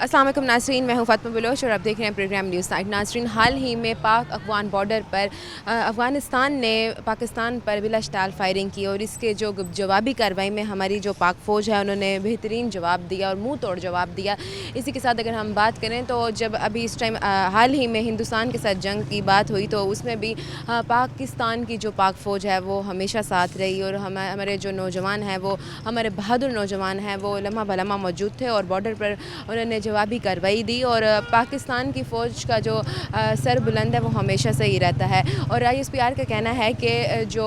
अस्सलाम वालेकुम नाज़रीन, मैं हूँ फ़ातिमा बलोच और आप देख रहे हैं प्रोग्राम न्यूज़ नाइट। नाज़रीन, हाल ही में पाक अफ़गान बॉर्डर पर अफ़गानिस्तान ने पाकिस्तान पर बिलाश्ताल फायरिंग की और इसके जो जवाबी कार्रवाई में हमारी जो पाक फ़ौज है उन्होंने बेहतरीन जवाब दिया और मुँह तोड़ जवाब दिया। इसी के साथ अगर हम बात करें तो जब अभी इस टाइम हाल ही में हिंदुस्तान के साथ जंग की बात हुई तो उसमें भी पाकिस्तान की जो पाक फ़ौज है वो हमेशा साथ रही और हमारे जो नौजवान हैं वो हमारे बहादुर नौजवान हैं वो लम्हा बलम्हा मौजूद थे और बॉर्डर पर उन्होंने जवाबी कार्रवाई दी। और पाकिस्तान की फ़ौज का जो सर बुलंद है वो हमेशा से ही रहता है। और ISPR का कहना है कि जो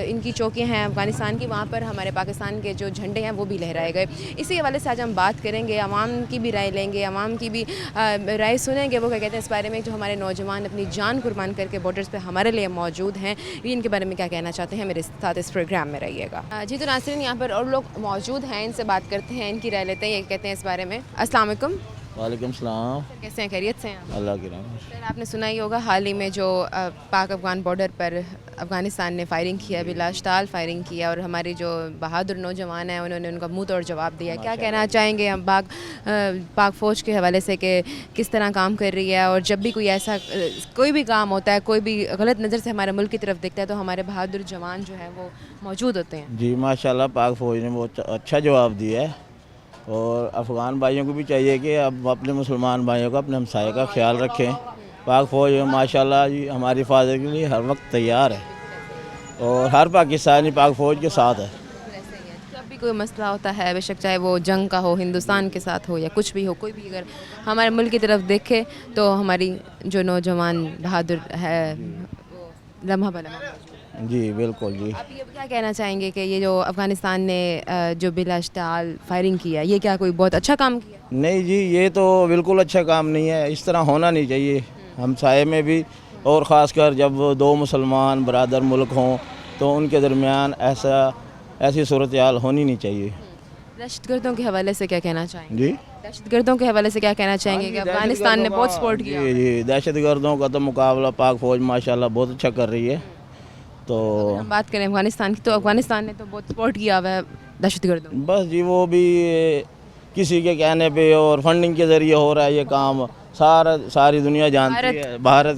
इनकी चौकियां हैं अफ़गानिस्तान की, वहाँ पर हमारे पाकिस्तान के जो झंडे हैं वो भी लहराए गए। इसी हवाले से आज हम बात करेंगे, आवाम की भी राय लेंगे, आवाम की भी राय सुनेंगे वो क्या कहते हैं इस बारे में। जो हमारे नौजवान अपनी जान कुर्बान करके बॉर्डर्स पर हमारे लिए मौजूद हैं, ये इनके बारे में क्या कहना चाहते हैं, मेरे साथ इस प्रोग्राम में रहिएगा। जी तो नाज़रीन, यहाँ पर और लोग मौजूद हैं, इनसे बात करते हैं, इनकी राय लेते हैं, ये कहते हैं इस बारे में। अस्सलाम वालेकुम। वालेकुम सलाम। कैसे हैं, खैरियत से हैं आप? अल्लाह की रहमत। सर, आपने सुना ही होगा हाल ही में जो पाक अफ़गान बॉर्डर पर अफ़गानिस्तान ने फायरिंग किया, बिलाश्ताल फायरिंग किया और हमारी जो बहादुर नौजवान हैं उन्होंने उनका मुंह तोड़ जवाब दिया। क्या कहना चाहेंगे हम पाक फ़ौज के हवाले से कि किस तरह काम कर रही है और जब भी कोई ऐसा कोई भी काम होता है, कोई भी गलत नज़र से हमारे मुल्क की तरफ दिखता है तो हमारे बहादुर जवान जो हैं वो मौजूद होते हैं? जी माशाल्लाह, पाक फ़ौज ने बहुत अच्छा जवाब दिया है और अफ़गान भाइयों को भी चाहिए कि अब अपने मुसलमान भाइयों का, अपने हमसाये का ख्याल रखें। पाक फ़ौज माशाल्लाह जी हमारी हिफाजत के लिए हर वक्त तैयार है और हर पाकिस्तानी पाक फ़ौज के साथ है। जब भी कोई मसला होता है, बेशक चाहे वो जंग का हो, हिंदुस्तान के साथ हो या कुछ भी हो, कोई भी अगर हमारे मुल्क की तरफ देखे तो हमारी जो नौजवान बहादुर है वो लम्हा बलम्हा मौजूद है। जी बिल्कुल जी। आप ये क्या कहना चाहेंगे कि ये जो अफ़गानिस्तान ने जो बिलाश्ताल फायरिंग किया, ये क्या कोई बहुत अच्छा काम किया? नहीं जी, ये तो बिल्कुल अच्छा काम नहीं है, इस तरह होना नहीं चाहिए हमसाये में भी, और ख़ासकर जब दो मुसलमान बरादर मुल्क हों तो उनके दरमियान ऐसी सूरत हाल होनी नहीं चाहिए। दहशतगर्दों के हवाले से क्या कहना चाहेंगे? जी दहशतगर्दों के हवाले से क्या कहना चाहेंगे कि अफ़गानिस्तान ने बहुत सपोर्ट किया? जी, दहशतगर्दों का तो मुकाबला पाक फ़ौज माशाल्लाह बहुत अच्छा कर रही है। तो हम बात करें अफ़गानिस्तान की तो अफ़गानिस्तान ने तो बहुत सपोर्ट किया हुआ है दहशतगर्दों को। बस जी, वो भी किसी के कहने पे और फंडिंग के ज़रिए हो रहा है ये काम, सारी दुनिया जानती है। भारत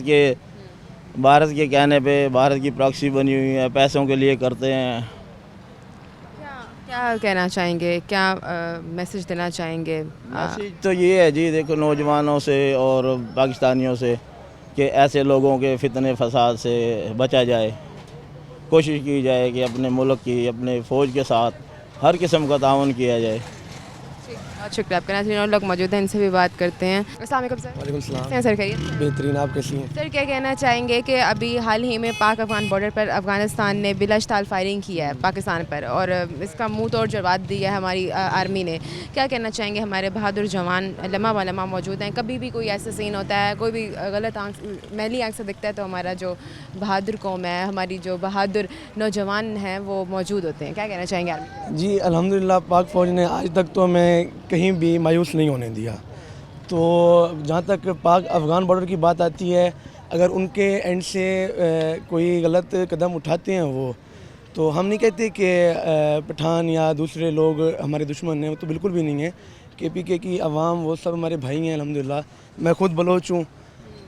के कहने पे भारत की प्रॉक्सी बनी हुई है, पैसों के लिए करते हैं। क्या क्या कहना चाहेंगे, क्या मैसेज देना चाहेंगे? मैसेज तो ये है जी, देखो नौजवानों से और पाकिस्तानियों से कि ऐसे लोगों के फितने फसाद से बचा जाए, कोशिश की जाए कि अपने मुल्क की, अपने फ़ौज के साथ हर किस्म का ताउन किया जाए। बहुत शुक्रिया आपका। नाज़रीन, और लोग मौजूद हैं, इनसे भी बात करते हैं। अस्सलाम वालेकुम सर। वालेकुम सलाम। कैसे हैं सर, खैरियत से? बेहतरीन, आप कैसी हैं? सर, क्या कहना चाहेंगे कि अभी हाल ही में पाक अफ़गान बॉर्डर पर अफ़गानिस्तान ने बिलाश्ताल फायरिंग की है पाकिस्तान पर और इसका मुंह तोड़ जवाब दिया है हमारी आर्मी ने। क्या कहना चाहेंगे, हमारे बहादुर जवान लम्हा बलम्हा मौजूद हैं, कभी भी कोई ऐसा सीन होता है, कोई भी गलत मैली आँख से दिखता है तो हमारा जो बहादुर कौम है, हमारी जो बहादुर नौजवान हैं वो मौजूद होते हैं। क्या कहना चाहेंगे आर्मी? जी अल्हम्दुलिल्लाह, पाक फ़ौज ने आज तक तो हमें कहीं भी मायूस नहीं होने दिया। तो जहाँ तक पाक अफ़गान बॉर्डर की बात आती है, अगर उनके एंड से कोई गलत कदम उठाते हैं वो, तो हम नहीं कहते कि पठान या दूसरे लोग हमारे दुश्मन हैं, वो तो बिल्कुल भी नहीं है। KPK की आवाम वो सब हमारे भाई हैं अल्हम्दुलिल्लाह। मैं ख़ुद बलोच हूँ,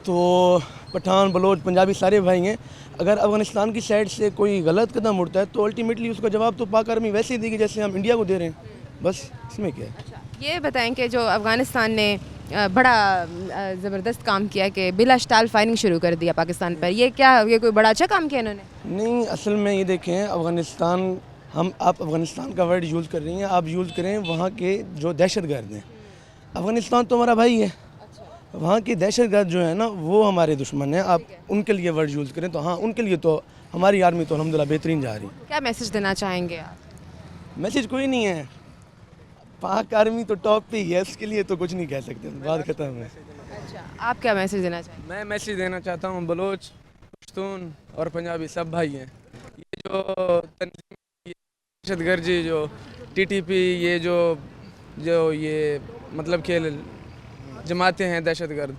तो पठान बलोच पंजाबी सारे भाई हैं। अगर अफ़गानिस्तान की साइड से कोई गलत कदम उठता है तो अल्टीमेटली उसका जवाब तो पाक आर्मी वैसे ही देगी जैसे हम इंडिया को दे रहे हैं। बस इसमें क्या है। ये बताएं कि जो अफ़गानिस्तान ने बड़ा ज़बरदस्त काम किया कि बिलाश्ताल फायरिंग शुरू कर दिया पाकिस्तान पर, ये कोई बड़ा अच्छा काम किया इन्होंने? नहीं, असल में ये देखें, अफ़गानिस्तान आप अफ़गानिस्तान का वर्ड यूज़ कर रही हैं, आप यूज़ करें वहाँ के जो दहशतगर्द हैं। अफ़गानिस्तान तो हमारा भाई है, वहाँ के दहशतगर्द जो है ना वो हमारे दुश्मन हैं। आप उनके लिए वर्ड यूज़ करें तो हाँ, उनके लिए तो हमारी आर्मी तो अल्हम्दुलिल्लाह बेहतरीन जा रही है। क्या मैसेज देना चाहेंगे आप? मैसेज कोई नहीं है, पाक आर्मी तो टॉप पे ही है, उसके लिए तो कुछ नहीं कह सकते, बात ख़त्म है। अच्छा, आप क्या मैसेज देना चाहेंगे? मैं मैसेज देना चाहता हूँ, बलोच, पश्तून और पंजाबी सब भाई हैं। ये जो तंजीम, दहशतगर्दी, जो TTP, ये जो ये मतलब कि जमातें हैं दहशतगर्द,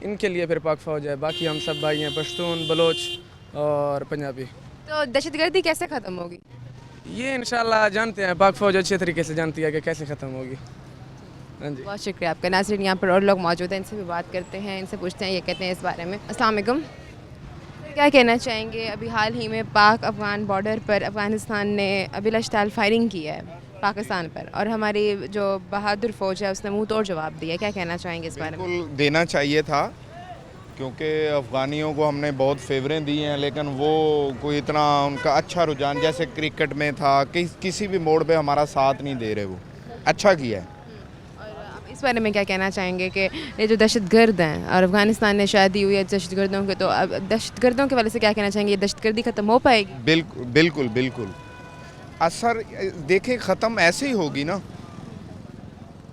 इनके लिए फिर पाक फ़ौज है। बाकी हम सब भाई हैं, पश्तून, बलोच और पंजाबी। तो दहशतगर्दी कैसे ख़त्म होगी? ये इंशाल्लाह जानते हैं, पाक फ़ौज अच्छे तरीके से जानती है कि कैसे ख़त्म होगी। हाँ जी। बहुत शुक्रिया आपका। नाज़रीन, यहाँ पर और लोग मौजूद हैं, इनसे भी बात करते हैं, इनसे पूछते हैं ये कहते हैं इस बारे में। अस्सलाम वालेकुम, क्या कहना चाहेंगे? अभी हाल ही में पाक अफ़गान बॉर्डर पर अफ़गानिस्तान ने बिलाश्ताल फायरिंग की है पाकिस्तान पर, और हमारी जो बहादुर फ़ौज है उसने मुंह तोड़ जवाब दिया। क्या कहना चाहेंगे इस बारे में? बिल्कुल देना चाहिए था, क्योंकि अफ़गानियों को हमने बहुत फेवरें दी हैं, लेकिन वो कोई इतना उनका अच्छा रुझान जैसे क्रिकेट में था किसी भी मोड़ पे हमारा साथ नहीं दे रहे। वो अच्छा किया है। और आप इस बारे में क्या कहना चाहेंगे कि ये जो दहशतगर्द हैं और अफ़गानिस्तान ने शादी हुई है दहशतगर्दों के, तो अब दहशतगर्दों के वाले से क्या कहना चाहेंगे? ये दहशतगर्दी ख़त्म हो पाएगी? बिल्कुल बिल्कुल बिल्कुल। असर देखें ख़त्म ऐसे ही होगी ना,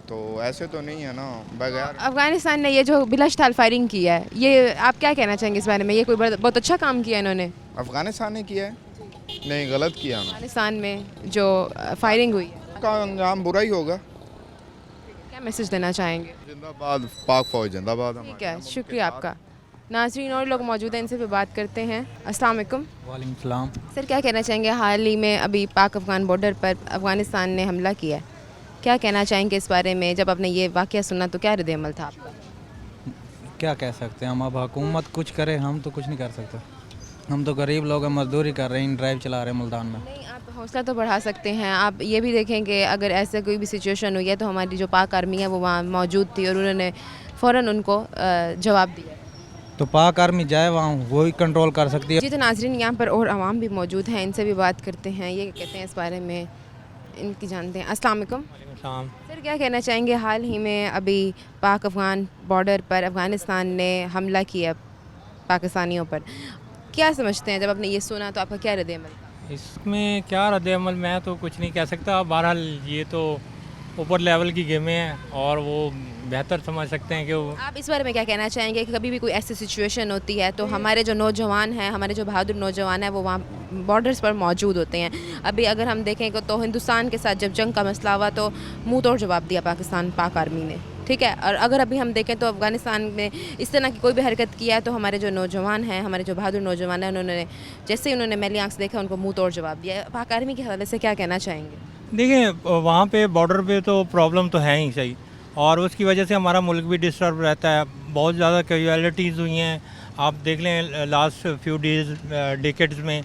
तो ऐसे तो नहीं है ना बगैर। अफ़गानिस्तान ने ये जो बिलाश्ताल फायरिंग की है, ये आप क्या कहना चाहेंगे इस बारे में? ये कोई बहुत अच्छा काम किया इन्होंने अफ़गानिस्तान ने किया है? नहीं, गलत किया उन्होंने। अफ़गानिस्तान में जो फायरिंग हुई है, का अंजाम बुरा ही होगा। क्या मैसेज देना चाहेंगे? जिंदाबाद पाक फौज, जिंदाबाद। ठीक है, शुक्रिया आपका। नाज़रीन, और लोग मौजूद हैं, इनसे भी बात करते हैं। अस्सलाम वालेकुम। वालेकुम सलाम। सर, क्या कहना चाहेंगे? हाल ही में अभी पाक अफ़गान बॉर्डर पर अफ़गानिस्तान ने हमला किया है, क्या कहना चाहेंगे इस बारे में? जब आपने ये वाक़या सुना तो क्या रद्द अमल था आपका? क्या कह सकते हैं हम, अब हुकूमत कुछ करे, हम तो कुछ नहीं कर सकते। हम तो गरीब लोग हैं, मजदूरी कर रहे हैं, ड्राइव चला रहे हैं मुल्तान में। नहीं, आप हौसला तो बढ़ा सकते हैं। आप ये भी देखें कि अगर ऐसा कोई भी सिचुएशन हुई है तो हमारी जो पाक आर्मी है वो वहाँ मौजूद थी और उन्होंने फ़ौरन उनको जवाब दिया। तो पाक आर्मी जाए वहाँ, वही कंट्रोल कर सकती है। जी, तो नाज़रीन, यहाँ पर और आवाम भी मौजूद हैं, इनसे भी बात करते हैं, ये कहते हैं इस बारे में, इनकी जानते हैं। अस्सलाम वालेकुम। सर, क्या कहना चाहेंगे? हाल ही में अभी पाक अफ़गान बॉर्डर पर अफ़गानिस्तान ने हमला किया पाकिस्तानियों पर, क्या समझते हैं? जब आपने ये सुना तो आपका क्या रद्द अमल था? इसमें क्या रद्द-ए-अमल, मैं तो कुछ नहीं कह सकता। बहरहाल ये तो ऊपर लेवल की गेमें हैं और वो बेहतर समझ सकते हैं कि वो। आप इस बारे में क्या कहना चाहेंगे कि कभी भी कोई ऐसी सिचुएशन होती है तो हमारे जो नौजवान हैं, हमारे जो बहादुर नौजवान हैं, वो वहाँ बॉर्डर्स पर मौजूद होते हैं। अभी अगर हम देखें तो हिंदुस्तान के साथ जब जंग का मसला हुआ तो मुंह तोड़ जवाब दिया पाकिस्तान पाक आर्मी ने, ठीक है। और अगर अभी हम देखें तो अफ़गानिस्तान में इस तरह की कोई भी हरकत किया है तो हमारे जो नौजवान हैं, हमारे जो बहादुर नौजवान हैं, उन्होंने जैसे ही उन्होंने मैली आँख से देखा उनको मुंह तोड़ जवाब दिया। पाक आर्मी के हवाले से क्या कहना चाहेंगे? देखिए, वहाँ पे बॉर्डर पे तो प्रॉब्लम तो है ही सही, और उसकी वजह से हमारा मुल्क भी डिस्टर्ब रहता है। बहुत ज़्यादा कैजुअलिटीज़ हुई हैं, आप देख लें लास्ट फ्यू डेकेड्स में,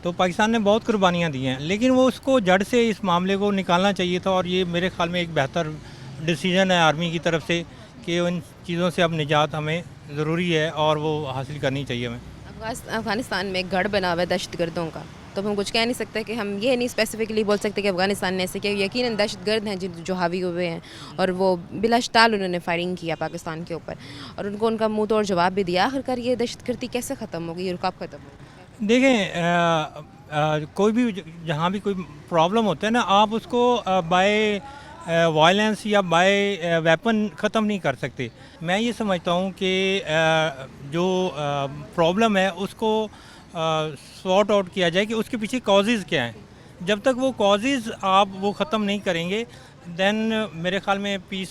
तो पाकिस्तान ने बहुत कुर्बानियाँ दी हैं, लेकिन वो उसको जड़ से इस मामले को निकालना चाहिए था। और ये मेरे ख्याल में एक बेहतर डिसीजन है आर्मी की तरफ से कि उन चीज़ों से अब निजात हमें ज़रूरी है और वो हासिल करनी चाहिए हमें। अफ़गानिस्तान में एक गढ़ बना हुआ है दहशतगर्दों का, तो हम कुछ कह नहीं सकते कि हम ये नहीं स्पेसिफिकली बोल सकते कि अफ़गानिस्तान ने ऐसे किया। यकीनन दहशतगर्द हैं जो हावी हुए हैं, और वो बिलाश्ताल उन्होंने फायरिंग किया पाकिस्तान के ऊपर और उनको उनका मुंह तोड़ जवाब भी दिया। आखिरकार ये दहशतगर्दी कैसे ख़त्म होगी और कब ख़त्म होगी? देखें, कोई भी जहाँ भी कोई प्रॉब्लम होता है ना, आप उसको बाय वायलेंस या बाय वेपन ख़त्म नहीं कर सकते। मैं ये समझता हूँ कि जो प्रॉब्लम है उसको सॉर्ट आउट किया जाए कि उसके पीछे कॉजेज़ क्या हैं। जब तक वो कॉजेज़ आप वो ख़त्म नहीं करेंगे, देन मेरे ख़्याल में पीस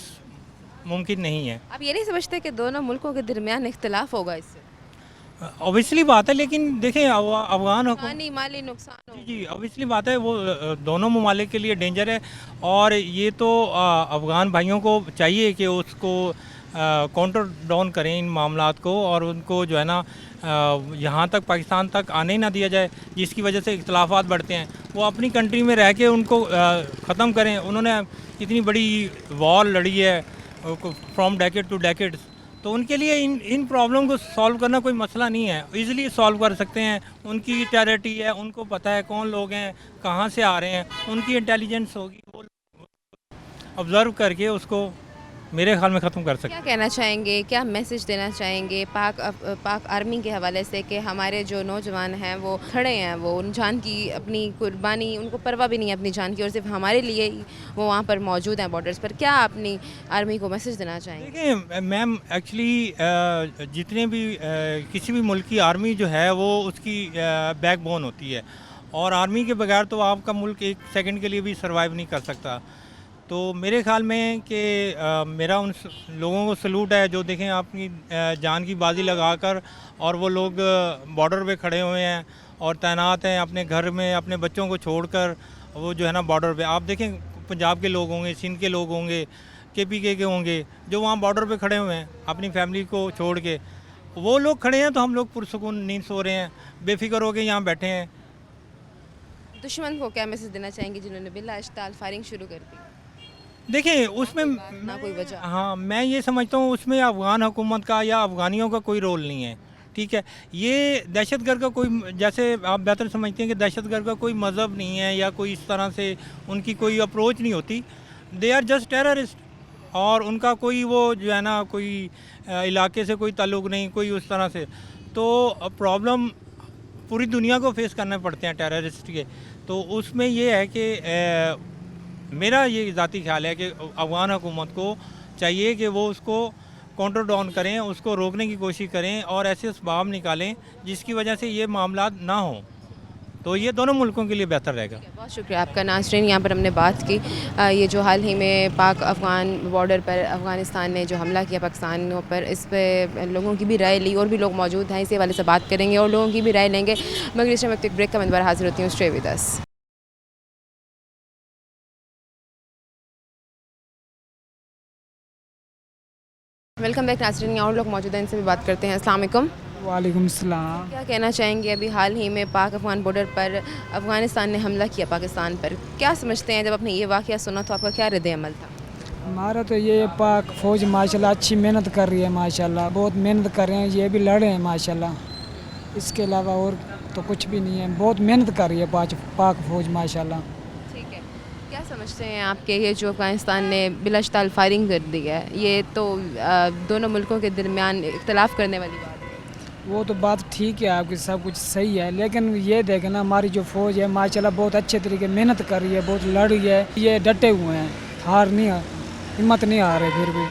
मुमकिन नहीं है। आप ये नहीं समझते कि दोनों मुल्कों के दरमियान इख्तिलाफ होगा इससे? ऑब्वियसली बात है, लेकिन देखें अफ़गान माली नुकसान हो। जी ऑब्वियसली बात है, वो दोनों ममालिक के लिए डेंजर है। और ये तो अफ़गान भाइयों को चाहिए कि उसको काउंटर डाउन करें इन मामलात को, और उनको जो है ना यहाँ तक पाकिस्तान तक आने ही ना दिया जाए, जिसकी वजह से इख्तलाफात बढ़ते हैं। वो अपनी कंट्री में रह के उनको ख़त्म करें। उन्होंने इतनी बड़ी वॉर लड़ी है फ्रॉम डेकेड टू डेकेड्स, तो उनके लिए इन प्रॉब्लम को सॉल्व करना कोई मसला नहीं है, इजीली सॉल्व कर सकते हैं। उनकी टेरिटरी है, उनको पता है कौन लोग हैं, कहाँ से आ रहे हैं, उनकी इंटेलिजेंस होगी, वो ऑब्ज़र्व करके उसको मेरे ख्याल में ख़त्म कर सकते क्या हैं। कहना चाहेंगे, क्या मैसेज देना चाहेंगे पाक आर्मी के हवाले से कि हमारे जो नौजवान हैं वो खड़े हैं, वो उन जान की अपनी कुर्बानी, उनको परवाह भी नहीं है अपनी जान की, और सिर्फ हमारे लिए ही वो वहाँ पर मौजूद हैं बॉर्डर्स पर। क्या अपनी आर्मी को मैसेज देना चाहेंगे? देखिए मैम, एक्चुअली जितने भी किसी भी मुल्क की आर्मी जो है वो उसकी बैकबोन होती है, और आर्मी के बगैर तो आपका मुल्क एक सेकंड के लिए भी सर्वाइव नहीं कर सकता। तो मेरे ख्याल में कि मेरा उन लोगों को सलूट है जो देखें अपनी जान की बाजी लगाकर, और वो लोग बॉर्डर पे खड़े हुए हैं और तैनात हैं अपने घर में, अपने बच्चों को छोड़कर वो जो है ना बॉर्डर पे। आप देखें पंजाब के लोग होंगे, सिंध के लोग होंगे, KPK के होंगे जो वहाँ बॉर्डर पे खड़े हुए हैं अपनी फैमिली को छोड़ के, वो लोग खड़े हैं तो हम लोग पुरसुकून नींद सो रहे हैं, बेफिक्र हो के यहाँ बैठे हैं। दुश्मन को क्या मैसेज देना चाहेंगे जिन्होंने बिला इश्ताल फायरिंग शुरू कर दी? देखिए उसमें ना कोई वजह। हाँ, मैं ये समझता हूँ उसमें अफ़गान हुकूमत का या अफ़गानियों का कोई रोल नहीं है, ठीक है। ये दहशतगर्द का कोई, जैसे आप बेहतर समझते हैं कि दहशतगर्द का कोई मज़हब नहीं है या कोई इस तरह से उनकी कोई अप्रोच नहीं होती, दे आर जस्ट टेररिस्ट, और उनका कोई वो जो है ना कोई इलाके से कोई ताल्लुक़ नहीं, कोई उस तरह से। तो प्रॉब्लम पूरी दुनिया को फेस करने पड़ते हैं टेररिस्ट के। तो उसमें ये है कि मेरा ये ज़ाती ख्याल है कि अफ़गान हुकूमत को चाहिए कि वो उसको काउंटर डाउन करें, उसको रोकने की कोशिश करें और ऐसे असबाब निकालें जिसकी वजह से ये मामला ना हो, तो ये दोनों मुल्कों के लिए बेहतर रहेगा। बहुत शुक्रिया आपका नाज़रीन। यहाँ पर हमने बात की ये जो हाल ही में पाक अफ़गान बॉर्डर पर अफ़गानिस्तान ने जो हमला किया पाकिस्तानियों पर, इस पे लोगों की भी राय ली, और भी लोग मौजूद हैं, इसी वाले से बात करेंगे और लोगों की भी राय लेंगे। मगर इस टाइम एक ब्रेक का मैं दोबारा हाजिर होती हूँ। Stay with us. Welcome back नाज़रीन। और लोग मौजूद हैं, इनसे भी बात करते हैं। अस्सलाम वालेकुम। वालेकुम सलाम। क्या कहना चाहेंगे, अभी हाल ही में पाक अफ़गान बॉर्डर पर अफ़गानिस्तान ने हमला किया पाकिस्तान पर, क्या समझते हैं? जब आपने ये वाक़या सुना तो आपका क्या रद्द अमल था? हमारा तो ये पाक फ़ौज माशाल्लाह अच्छी मेहनत कर रही है, माशाल्लाह बहुत मेहनत कर रहे हैं, ये भी लड़ रहे हैं माशाल्लाह, इसके अलावा और तो कुछ भी नहीं है, बहुत मेहनत कर रही है पाक फ़ौज माशाल्लाह। ठीक है, क्या समझते हैं आपके ये जो अफ़गानिस्तान ने बिलाश्ताल फायरिंग कर दी है, ये तो दोनों मुल्कों के दरमियान इख्तलाफ करने वाली बात है? वो तो बात ठीक है आपकी, सब कुछ सही है, लेकिन ये देखें ना हमारी जो फ़ौज है माशाल्लाह बहुत अच्छे तरीके मेहनत कर रही है, बहुत लड़ रही है, ये डटे हुए हैं, हार नहीं, हिम्मत नहीं आ रही। फिर भी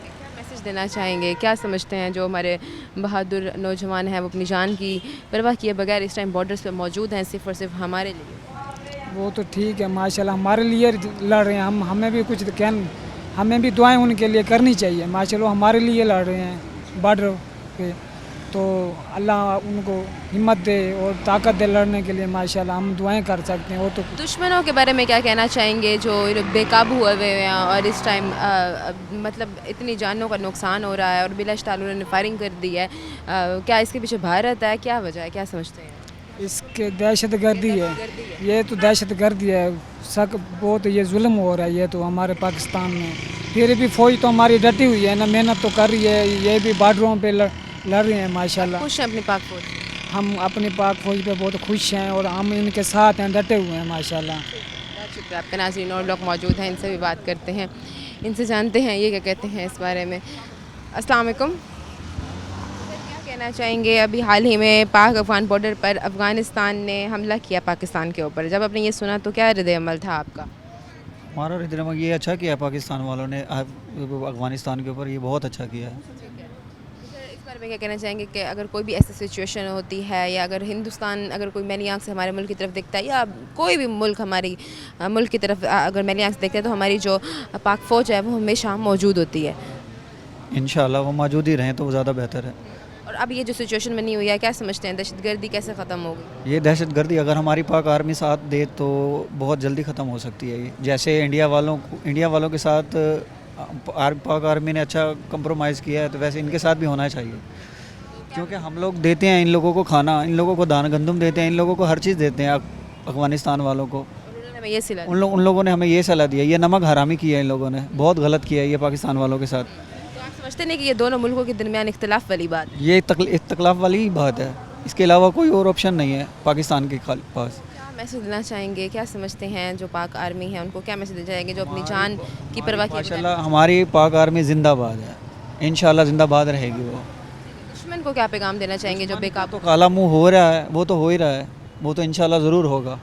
क्या मैसेज देना चाहेंगे, क्या समझते हैं जो हमारे बहादुर नौजवान हैं वो अपनी जान की परवाह किए बगैर इस टाइम बॉर्डर्स पे मौजूद हैं, सिर्फ़ और सिर्फ हमारे लिए? वो तो ठीक है माशाल्लाह, हमारे लिए लड़ रहे हैं, हमें भी कुछ हमें भी दुआएं उनके लिए करनी चाहिए माशाल्लाह, हमारे लिए लड़ रहे हैं बॉर्डर पे, तो अल्लाह उनको हिम्मत दे और ताकत दे लड़ने के लिए माशाल्लाह, हम दुआएं कर सकते हैं। वो तो दुश्मनों के बारे में क्या कहना चाहेंगे जो बेकाबू हुए हुए हैं और इस टाइम मतलब इतनी जानों का नुकसान हो रहा है और बिलाश्ताल उन्होंने फायरिंग कर दी है, क्या इसके पीछे भारत है, क्या वजह है, क्या समझते हैं? इसके दहशत गर्दी है, ये तो दहशत गर्दी है, सक बहुत ये जुल्म हो रहा है ये तो हमारे पाकिस्तान में। फिर भी फ़ौज तो हमारी डटी हुई है ना, मेहनत तो कर रही है, ये भी बॉर्डरों पे लड़ रहे हैं माशाल्लाह। खुश हैं अपनी पाक फौज? हम अपनी पाक फ़ौज पे बहुत खुश हैं और हम इनके साथ हैं, डटे हुए हैं माशाल्लाह। बहुत शुक्रिया आपका नाज़रीन। और लोग मौजूद हैं, इनसे भी बात करते हैं, इनसे जानते हैं ये क्या कहते हैं इस बारे में। अस्सलाम वालेकुम। क्या कहना चाहेंगे, अभी हाल ही में पाक अफ़गान बॉर्डर पर अफ़गानिस्तान ने हमला किया पाकिस्तान के ऊपर, जब आपने ये सुना तो क्या रद्द अमल था आपका? हमारा रद्द अमल ये अच्छा किया पाकिस्तान वालों ने अफ़गानिस्तान के ऊपर, ये बहुत अच्छा किया है। इस बारे में क्या कहना चाहेंगे कि अगर कोई भी ऐसी सिचुएशन होती है या अगर हिंदुस्तान अगर कोई मैली आँख से हमारे मुल्क की तरफ देखता है या कोई भी मुल्क हमारी मुल्क की तरफ अगर मैली आँख से देखता है तो हमारी जो पाक फ़ौज है वो हमेशा मौजूद होती है? इंशाल्लाह वो मौजूद ही रहें तो वो ज़्यादा बेहतर है। और अब ये जो सिचुएशन बनी हुई है, क्या समझते हैं दहशतगर्दी कैसे ख़त्म होगी? ये दहशतगर्दी अगर हमारी पाक आर्मी साथ दे तो बहुत जल्दी ख़त्म हो सकती है। ये जैसे इंडिया वालों के साथ पाक आर्मी ने अच्छा कंप्रोमाइज़ किया है, तो वैसे इनके साथ भी होना चाहिए, क्योंकि हम लोग देते हैं इन लोगों को खाना, इन लोगों को दान गंदम देते हैं, इन लोगों को हर चीज़ देते हैं अफ़गानिस्तान वालों को। उन लोगों ने हमें ये सलाह दिया, ये नमक हरामी किया है इन लोगों ने, बहुत गलत किया है ये पाकिस्तान वालों के साथ। तो आप समझते नहीं कि ये दोनों मुल्कों के दरमियान इख्तलाफ वाली बात है? ये इख्तलाफ वाली ही बात है, इसके अलावा कोई और ऑप्शन नहीं है पाकिस्तान के पास। क्या मैसेज देना चाहेंगे, क्या समझते हैं जो पाक आर्मी है उनको क्या मैसेज देना चाहेंगे जो अपनी जान की परवाह किए बगैर? माशाल्लाह हमारी पाक आर्मी जिंदाबाद है, इंशाल्लाह जिंदाबाद रहेगी। वो दुश्मन को क्या पैगाम देना चाहेंगे जो बेकाबू? तो काला मुंह हो रहा है, वो तो हो ही रहा है, वो तो इंशाल्लाह ज़रूर होगा।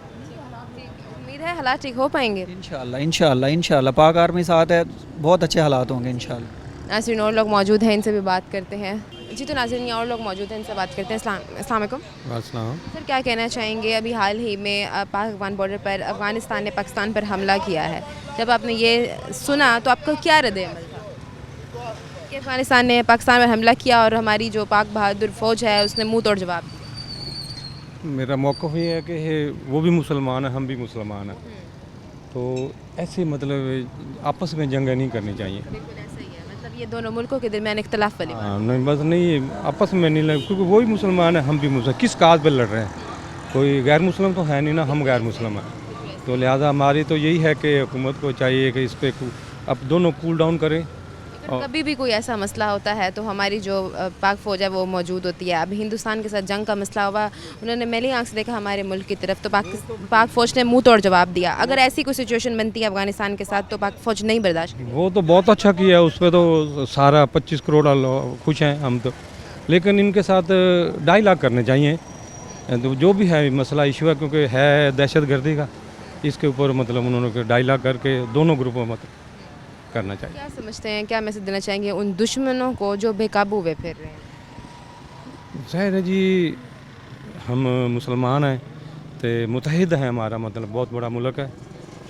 उम्मीद है हालात ठीक हो पाएंगे? इंशाल्लाह पाक आर्मी साथ है, बहुत अच्छे हालात होंगे इंशाल्लाह। नाज़रीन और लोग मौजूद हैं, इनसे भी बात करते हैं। जी तो नाज़रीन और लोग मौजूद हैं, इनसे बात करते हैं। अस्सलाम वालेकुम। सर क्या कहना चाहेंगे, अभी हाल ही में पाक अफ़गान बॉर्डर पर अफ़गानिस्तान ने पाकिस्तान पर हमला किया है, जब आपने ये सुना तो आपका क्या रद्द अमल था कि अफ़गानिस्तान ने पाकिस्तान पर हमला किया और हमारी जो पाक बहादुर फ़ौज है उसने मुँह तोड़ जवाब दिया? मेरा मौक़िफ़ ये है कि वो भी मुसलमान है, हम भी मुसलमान हैं, तो ऐसे मतलब आपस में जंग नहीं करनी चाहिए। बिल्कुल ऐसा ही है, मतलब ये दोनों मुल्कों के दरमियान इख्तलाफ वाली बात। हाँ, नहीं बस नहीं, आपस में नहीं लग, क्योंकि वही मुसलमान है, हम भी मुसलमान, किस काज पर लड़ रहे हैं? कोई गैर मुस्लिम तो है नहीं ना, हम गैर मुस्लिम हैं। तो लिहाजा हमारी तो यही है कि हुकूमत को चाहिए कि इस पर अब दोनों कूल डाउन करें। अगर कभी भी कोई ऐसा मसला होता है तो हमारी जो पाक फ़ौज है वो मौजूद होती है। अब हिंदुस्तान के साथ जंग का मसला हुआ, उन्होंने मैली आंख से देखा हमारे मुल्क की तरफ, तो पाक फ़ौज ने मुंह तोड़ जवाब दिया। अगर ऐसी कोई सिचुएशन बनती है अफगानिस्तान के साथ तो पाक फ़ौज नहीं बर्दाश्त करेगी। वो तो बहुत अच्छा किया, उस पर तो सारा 25 करोड़ खुश हैं हम तो, लेकिन इनके साथ डायलॉग करने चाहिए। तो जो भी है मसला इशू है, क्योंकि है दहशत गर्दी का, इसके ऊपर मतलब उन्होंने डायलॉग करके दोनों ग्रुपों में मतलब करना चाहिए। क्या समझते हैं, क्या मैसेज देना चाहेंगे उन दुश्मनों को जो बेकाबू हुए फिर रहे हैं? ज़ाहिर है जी, हम मुसलमान हैं तो मुतहद है, हमारा मतलब बहुत बड़ा मुल्क है,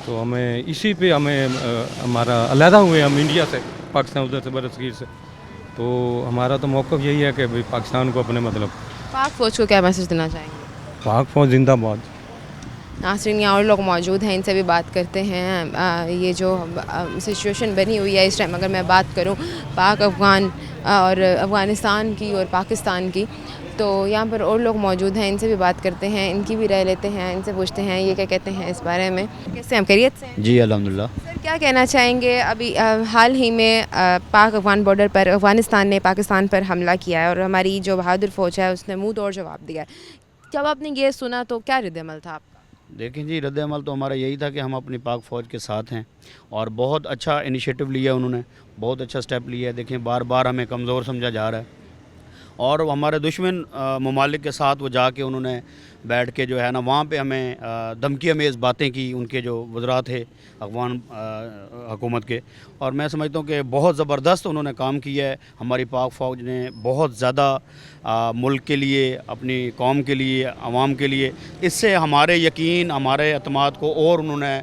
तो हमें इसी पे हमारा अलहदा हुए हम इंडिया से, पाकिस्तान उधर से बरसगीर से, तो हमारा तो मौक़िफ़ यही है कि भाई पाकिस्तान को अपने मतलब पाक फ़ौज को क्या मैसेज देना चाहेंगे? पाक फ़ौज जिंदाबाद। नाज़रीन, यहाँ और लोग मौजूद हैं, इनसे भी बात करते हैं। ये जो सिचुएशन बनी हुई है इस टाइम, अगर मैं बात करूँ पाक अफ़गान और अफ़गानिस्तान की और पाकिस्तान की, तो यहाँ पर और लोग मौजूद हैं, इनसे भी बात करते हैं, इनकी भी राय लेते हैं, इनसे पूछते हैं ये क्या कहते हैं इस बारे में। कैसे हम खैरियत से हैं? जी अल्हम्दुलिल्लाह। सर, क्या कहना चाहेंगे? अभी हाल ही में पाक अफ़गान बॉर्डर पर अफ़गानिस्तान ने पाकिस्तान पर हमला किया है और हमारी जो बहादुर फ़ौज है उसने मुँह तोड़ जवाब दिया है। जब आपने ये सुना तो क्या रद्द-ए-अमल था आपका? देखें जी, रद्द-ए-अमल तो हमारा यही था कि हम अपनी पाक फ़ौज के साथ हैं, और बहुत अच्छा इनिशिएटिव लिया उन्होंने, बहुत अच्छा स्टेप लिया है। देखें, बार बार हमें कमज़ोर समझा जा रहा है, और हमारे दुश्मन ममालिक के साथ वो जाके उन्होंने बैठ के जो है ना, वहाँ पे हमें धमकी अमेज़ बातें की, उनके जो वज़रा थे अफ़गान हुकूमत के, और मैं समझता हूँ कि बहुत ज़बरदस्त उन्होंने काम किया है। हमारी पाक फ़ौज ने बहुत ज़्यादा मुल्क के लिए, अपनी कौम के लिए, आवाम के लिए, इससे हमारे यकीन, हमारे अतमाद को और उन्होंने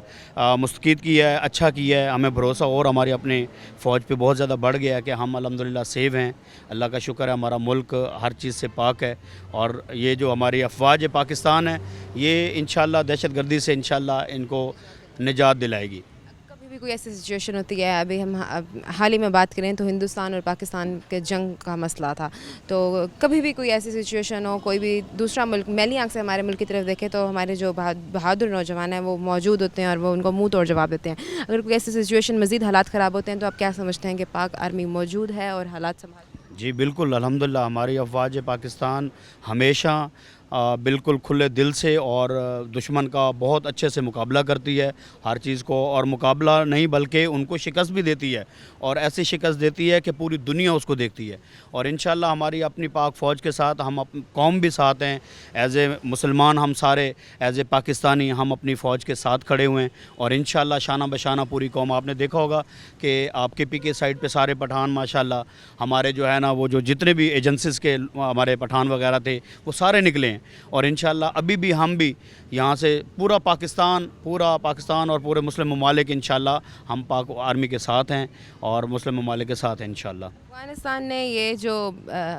मुस्तक़ीद किया है, अच्छा किया है। हमें भरोसा और हमारे अपने फ़ौज पे बहुत ज़्यादा बढ़ गया है कि हम अल्हम्दुलिल्लाह सेव हैं, अल्लाह का शुक्र है, हमारा मुल्क हर चीज़ से पाक है। और ये जो हमारी अफवाज पाकिस्तान है, ये इंशाअल्लाह दहशतगर्दी से इंशाअल्लाह इनको निजात दिलाएगी। कभी भी कोई ऐसी सिचुएशन होती है, अभी हम हाल ही में बात करें तो हिंदुस्तान और पाकिस्तान के जंग का मसला था, तो कभी भी कोई ऐसी सिचुएशन हो, कोई भी दूसरा मुल्क मैली आंख से हमारे मुल्क की तरफ देखे, तो हमारे जो बहादुर नौजवान हैं वो मौजूद होते हैं और वो उनको मुंह तोड़ जवाब देते हैं। अगर कोई ऐसी सिचुएशन मज़ीद हालात ख़राब होते हैं तो आप क्या समझते हैं कि पाक आर्मी मौजूद है और हालात संभाल? जी बिल्कुल, अल्हम्दुलिल्लाह हमारी अफवाज पाकिस्तान हमेशा बिल्कुल खुले दिल से और दुश्मन का बहुत अच्छे से मुकाबला करती है हर चीज़ को, और मुकाबला नहीं बल्कि उनको शिकस्त भी देती है, और ऐसी शिकस्त देती है कि पूरी दुनिया उसको देखती है। और इंशाअल्लाह हमारी अपनी पाक फ़ौज के साथ हम अपनी कौम भी साथ हैं, एज़ ए मुसलमान हम सारे, एज़ ए पाकिस्तानी हम अपनी फ़ौज के साथ खड़े हुए हैं, और इंशाअल्लाह शाना बशाना पूरी कौम। आपने देखा होगा कि आपके पी के साइड पे सारे पठान माशाअल्लाह हमारे जो है ना, वो जो जितने भी एजेंसीज़ के हमारे पठान वगैरह थे वो सारे निकले हैं, और इंशाअल्लाह अभी भी हम भी यहाँ से पूरा पाकिस्तान और पूरे मुस्लिम ममालिक इंशाअल्लाह हम पाक आर्मी के साथ हैं और मुस्लिम ममालिक के साथ हैं इंशाअल्लाह। अफ़गानिस्तान ने ये जो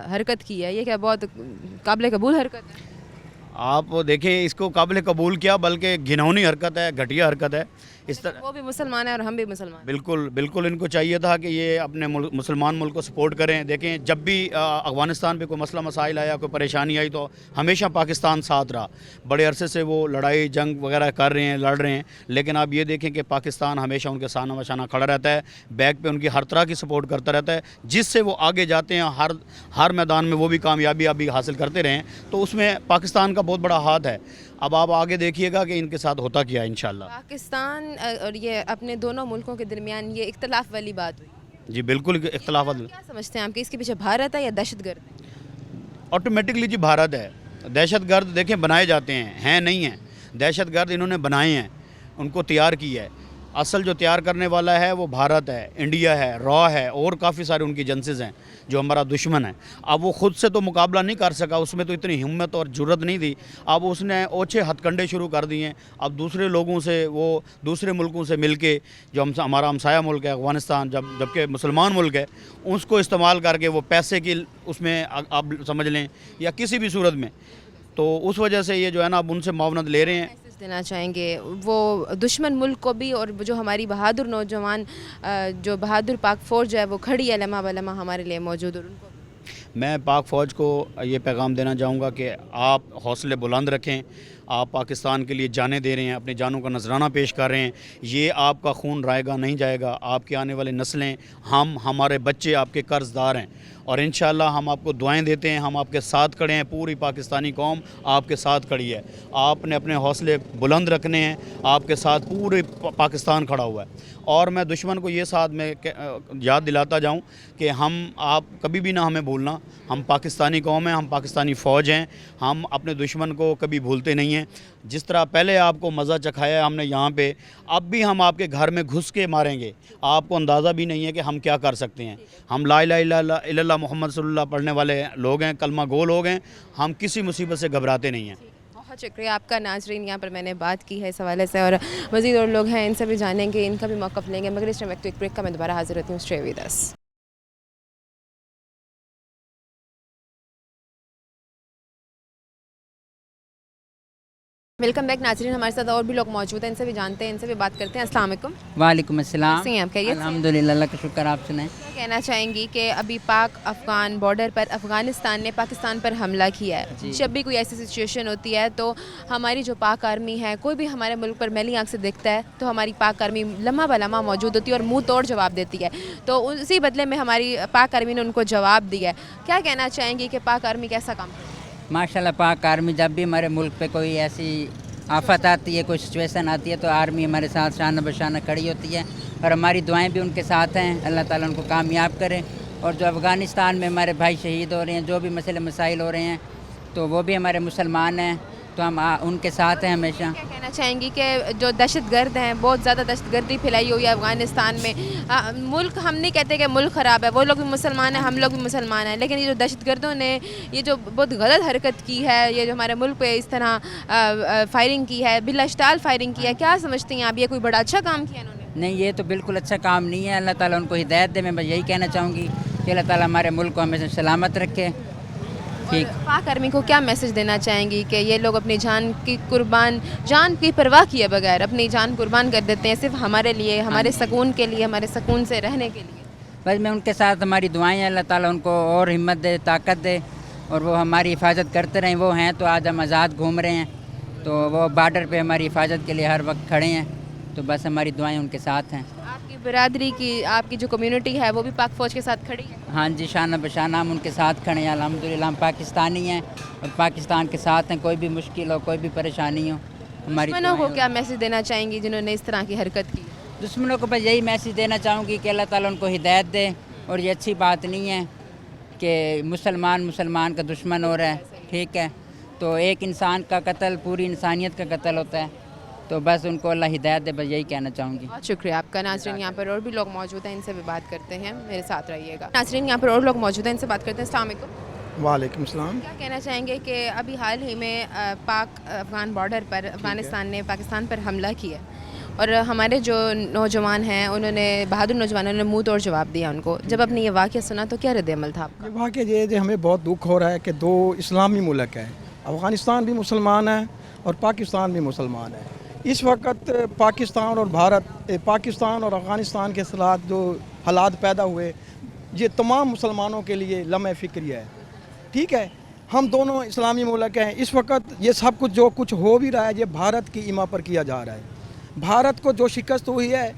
हरकत की है, ये क्या बहुत काबिल कबूल हरकत है? आप देखें, इसको काबिल कबूल क्या बल्कि घिनौनी हरकत है, घटिया हरकत है। इस तरह वो भी मुसलमान है और हम भी मुसलमान। बिल्कुल बिल्कुल इनको चाहिए था कि ये अपने मुसलमान मुल्क को सपोर्ट करें। देखें, जब भी अफ़गानिस्तान पे कोई मसला मसाइल आया, कोई परेशानी आई, तो हमेशा पाकिस्तान साथ रहा। बड़े अरसे से वो लड़ाई जंग वगैरह कर रहे हैं, लड़ रहे हैं, लेकिन आप ये देखें कि पाकिस्तान हमेशा उनके साना वशाना खड़ा रहता है, बैक पे उनकी हर तरह की सपोर्ट करता रहता है, जिससे वो आगे जाते हैं, हर मैदान में वो भी कामयाबी हासिल करते रहें। तो उसमें पाकिस्तान का बहुत बड़ा हाथ है। अब आप आगे देखिएगा कि इनके साथ होता क्या है इंशाअल्लाह। पाकिस्तान और ये अपने दोनों मुल्कों के दरमियान ये इख्तलाफ वाली बात हुई। जी बिल्कुल इख्तलाफ। क्या समझते हैं आप कि इसके पीछे भारत है या दहशतगर्द है? ऑटोमेटिकली जी भारत है। दहशतगर्द देखें बनाए जाते हैं नहीं हैं। दहशतगर्द इन्होंने बनाए हैं, उनको तैयार किया है। असल जो तैयार करने वाला है वो भारत है, इंडिया है, रॉ है, और काफ़ी सारे उनकी एजेंसीज़ हैं जो हमारा दुश्मन है। अब वो ख़ुद से तो मुकाबला नहीं कर सका, उसमें तो इतनी हिम्मत और जुर्रत नहीं थी। अब उसने ओछे हथकंडे शुरू कर दिए। अब दूसरे लोगों से, वो दूसरे मुल्कों से मिल के, जो हमारा हमसाया मुल्क है अफ़गानिस्तान, जबकि मुसलमान मुल्क है, उसको इस्तेमाल करके वो पैसे की उसमें आप समझ लें या किसी भी सूरत में, तो उस वजह से ये जो है ना अब उनसे मावनत ले रहे हैं। دینا چاہیں گے وہ دشمن ملک کو بھی، اور جو ہماری بہادر نوجوان جو بہادر پاک فوج ہے وہ کھڑی ہے لمحہ بلمحہ ہمارے لیے موجود، اور ان کو میں پاک فوج کو یہ پیغام دینا چاہوں گا کہ آپ حوصلے بلند رکھیں. آپ پاکستان کے لیے جانیں دے رہے ہیں، اپنی جانوں کا نذرانہ پیش کر رہے ہیں. یہ آپ کا خون رائے گا نہیں جائے گا. آپ کے آنے والے نسلیں، ہمارے بچے آپ کے قرض دار ہیں، اور انشاءاللہ ہم آپ کو دعائیں دیتے ہیں. ہم آپ کے ساتھ کھڑے ہیں، پوری پاکستانی قوم آپ کے ساتھ کھڑی ہے. آپ نے اپنے حوصلے بلند رکھنے ہیں. آپ کے ساتھ پورے پاکستان کھڑا ہوا ہے. اور میں دشمن کو یہ ساتھ میں یاد دلاتا جاؤں کہ آپ کبھی بھی نہ ہمیں بھولنا. ہم پاکستانی قوم ہیں، ہم پاکستانی فوج ہیں. ہم اپنے دشمن کو کبھی بھولتے نہیں ہیں. جس طرح پہلے آپ کو مزہ چکھایا ہے ہم نے یہاں پہ، اب بھی ہم آپ کے گھر میں گھس کے ماریں گے. آپ کو اندازہ بھی نہیں ہے کہ ہم کیا کر سکتے ہیں. ہم لا الہ الا اللہ محمد صلی اللہ پڑھنے والے لوگ ہیں، کلمہ گو لوگ ہیں. ہم کسی مصیبت سے گھبراتے نہیں ہیں. بہت شکریہ آپ کا. ناظرین، یہاں پر میں نے بات کی ہے اس حوالے سے، اور مزید اور لوگ ہیں ان سے بھی جانیں گے، ان کا بھی موقف لیں گے، مگر اس ٹائم ایک بریک کا میں دوبارہ حاضر ہوتی ہوں. Stay with us. Welcome back ناظرین. ہمارے ساتھ اور بھی لوگ موجود ہیں، ان سے بھی جانتے ہیں، ان سے بھی بات کرتے ہیں. السلام علیکم. وعلیکم السلام. کیسے ہیں آپ؟ خیریت سے؟ الحمدللہ، اللہ کا شکر. آپ سنائیں. کیا کہنا چاہیں گی کہ ابھی پاک افغان بارڈر پر افغانستان نے پاکستان پر حملہ کیا ہے. جب بھی کوئی ایسی سچویشن ہوتی ہے تو ہماری جو پاک آرمی ہے، کوئی بھی ہمارے ملک پر میلی آنکھ سے دیکھتا ہے تو ہماری پاک آرمی لمحہ بلمحہ موجود ہوتی ہے اور منہ توڑ جواب دیتی ہے. تو اسی بدلے میں ہماری پاک آرمی نے ان کو جواب دیا ہے. کیا کہنا چاہیں گی کہ پاک آرمی کیسا کام کرتی ہے؟ ماشاءاللہ پاک آرمی جب بھی ہمارے ملک پہ کوئی ایسی آفت آتی ہے، کوئی سچویشن آتی ہے تو آرمی ہمارے ساتھ شانہ بشانہ کھڑی ہوتی ہے، اور ہماری دعائیں بھی ان کے ساتھ ہیں. اللہ تعالیٰ ان کو کامیاب کرے. اور جو افغانستان میں ہمارے بھائی شہید ہو رہے ہیں، جو بھی مسئلے مسائل ہو رہے ہیں، تو وہ بھی ہمارے مسلمان ہیں، تو ہم ان کے ساتھ ہیں ہمیشہ. کیا کہنا چاہیں گی کہ جو دہشت گرد ہیں، بہت زیادہ دہشت گردی پھیلائی ہوئی ہے افغانستان میں. ملک، ہم نہیں کہتے کہ ملک خراب ہے، وہ لوگ بھی مسلمان ہیں، ہم لوگ بھی مسلمان ہیں، لیکن یہ جو دہشت گردوں نے یہ جو بہت غلط حرکت کی ہے، یہ جو ہمارے ملک پہ اس طرح فائرنگ کی ہے، بلا اشتعال فائرنگ کی ہے، کیا سمجھتی ہیں آپ؟ یہ کوئی بڑا اچھا کام کیا انہوں نے؟ نہیں، یہ تو بالکل اچھا کام نہیں ہے. اللہ تعالیٰ ان کو ہدایت دے. میں بس یہی کہنا چاہوں گی کہ اللہ تعالیٰ ہمارے ملک کو ہمیشہ سلامت رکھے. ٹھیک. پاک آرمی کو کیا میسج دینا چاہیں گی کہ یہ لوگ اپنی جان کی پرواہ کیے بغیر اپنی جان قربان کر دیتے ہیں صرف ہمارے لیے، ہمارے سکون کے لیے، ہمارے سکون سے رہنے کے لیے؟ بس میں ان کے ساتھ، ہماری دعائیں ہیں، اللہ تعالیٰ ان کو اور ہمت دے، طاقت دے، اور وہ ہماری حفاظت کرتے رہیں. وہ ہیں تو آج ہم آزاد گھوم رہے ہیں، تو وہ بارڈر پہ ہماری حفاظت کے لیے ہر وقت کھڑے ہیں. تو بس ہماری دعائیں ان کے ساتھ ہیں. آپ کی برادری کی، آپ کی جو کمیونٹی ہے وہ بھی پاک فوج کے ساتھ کھڑی ہے؟ ہاں جی، شانہ بشانہ ہم ان کے ساتھ کھڑے ہیں. الحمدللہ ہم پاکستانی ہیں اور پاکستان کے ساتھ ہیں. کوئی بھی مشکل ہو، کوئی بھی پریشانی ہو، ہماری دشمنوں کو کیا میسج دینا چاہیں گی جنہوں نے اس طرح کی حرکت کی؟ دشمنوں کو بس یہی میسج دینا چاہوں گی کہ اللہ تعالیٰ ان کو ہدایت دے. اور یہ اچھی بات نہیں ہے کہ مسلمان کا دشمن ہو رہا ہے. ٹھیک ہے، تو ایک انسان کا قتل پوری انسانیت کا قتل ہوتا ہے. تو بس ان کو اللہ ہدایت دے. بس یہی کہنا چاہوں گی. بہت شکریہ آپ کا. ناظرین، یہاں پر اور بھی لوگ موجود ہیں، ان سے بھی بات کرتے ہیں. میرے ساتھ رہیے گا. ناظرین، یہاں پر اور لوگ موجود ہیں، ان سے بات کرتے ہیں. السلام علیکم. وعلیکم السلام. کیا کہنا چاہیں گے کہ ابھی حال ہی میں پاک افغان بارڈر پر افغانستان نے پاکستان پر حملہ کیا اور ہمارے جو نوجوان ہیں انہوں نے، بہادر نوجوانوں نے منہ توڑ جواب دیا ان کو. جب آپ نے یہ واقعہ سنا تو کیا رد عمل تھا آپ کا؟ یہ واقعہ یہ ہمیں بہت دکھ ہو رہا ہے کہ دو اسلامی ملک ہیں. افغانستان بھی مسلمان ہے اور پاکستان بھی مسلمان ہے. اس وقت پاکستان اور افغانستان کے ساتھ جو حالات پیدا ہوئے، یہ تمام مسلمانوں کے لیے لمحہ فکری ہے. ٹھیک ہے، ہم دونوں اسلامی ملک ہیں. اس وقت یہ سب کچھ جو کچھ ہو بھی رہا ہے، یہ بھارت کی ایما پر کیا جا رہا ہے. بھارت کو جو شکست ہوئی ہے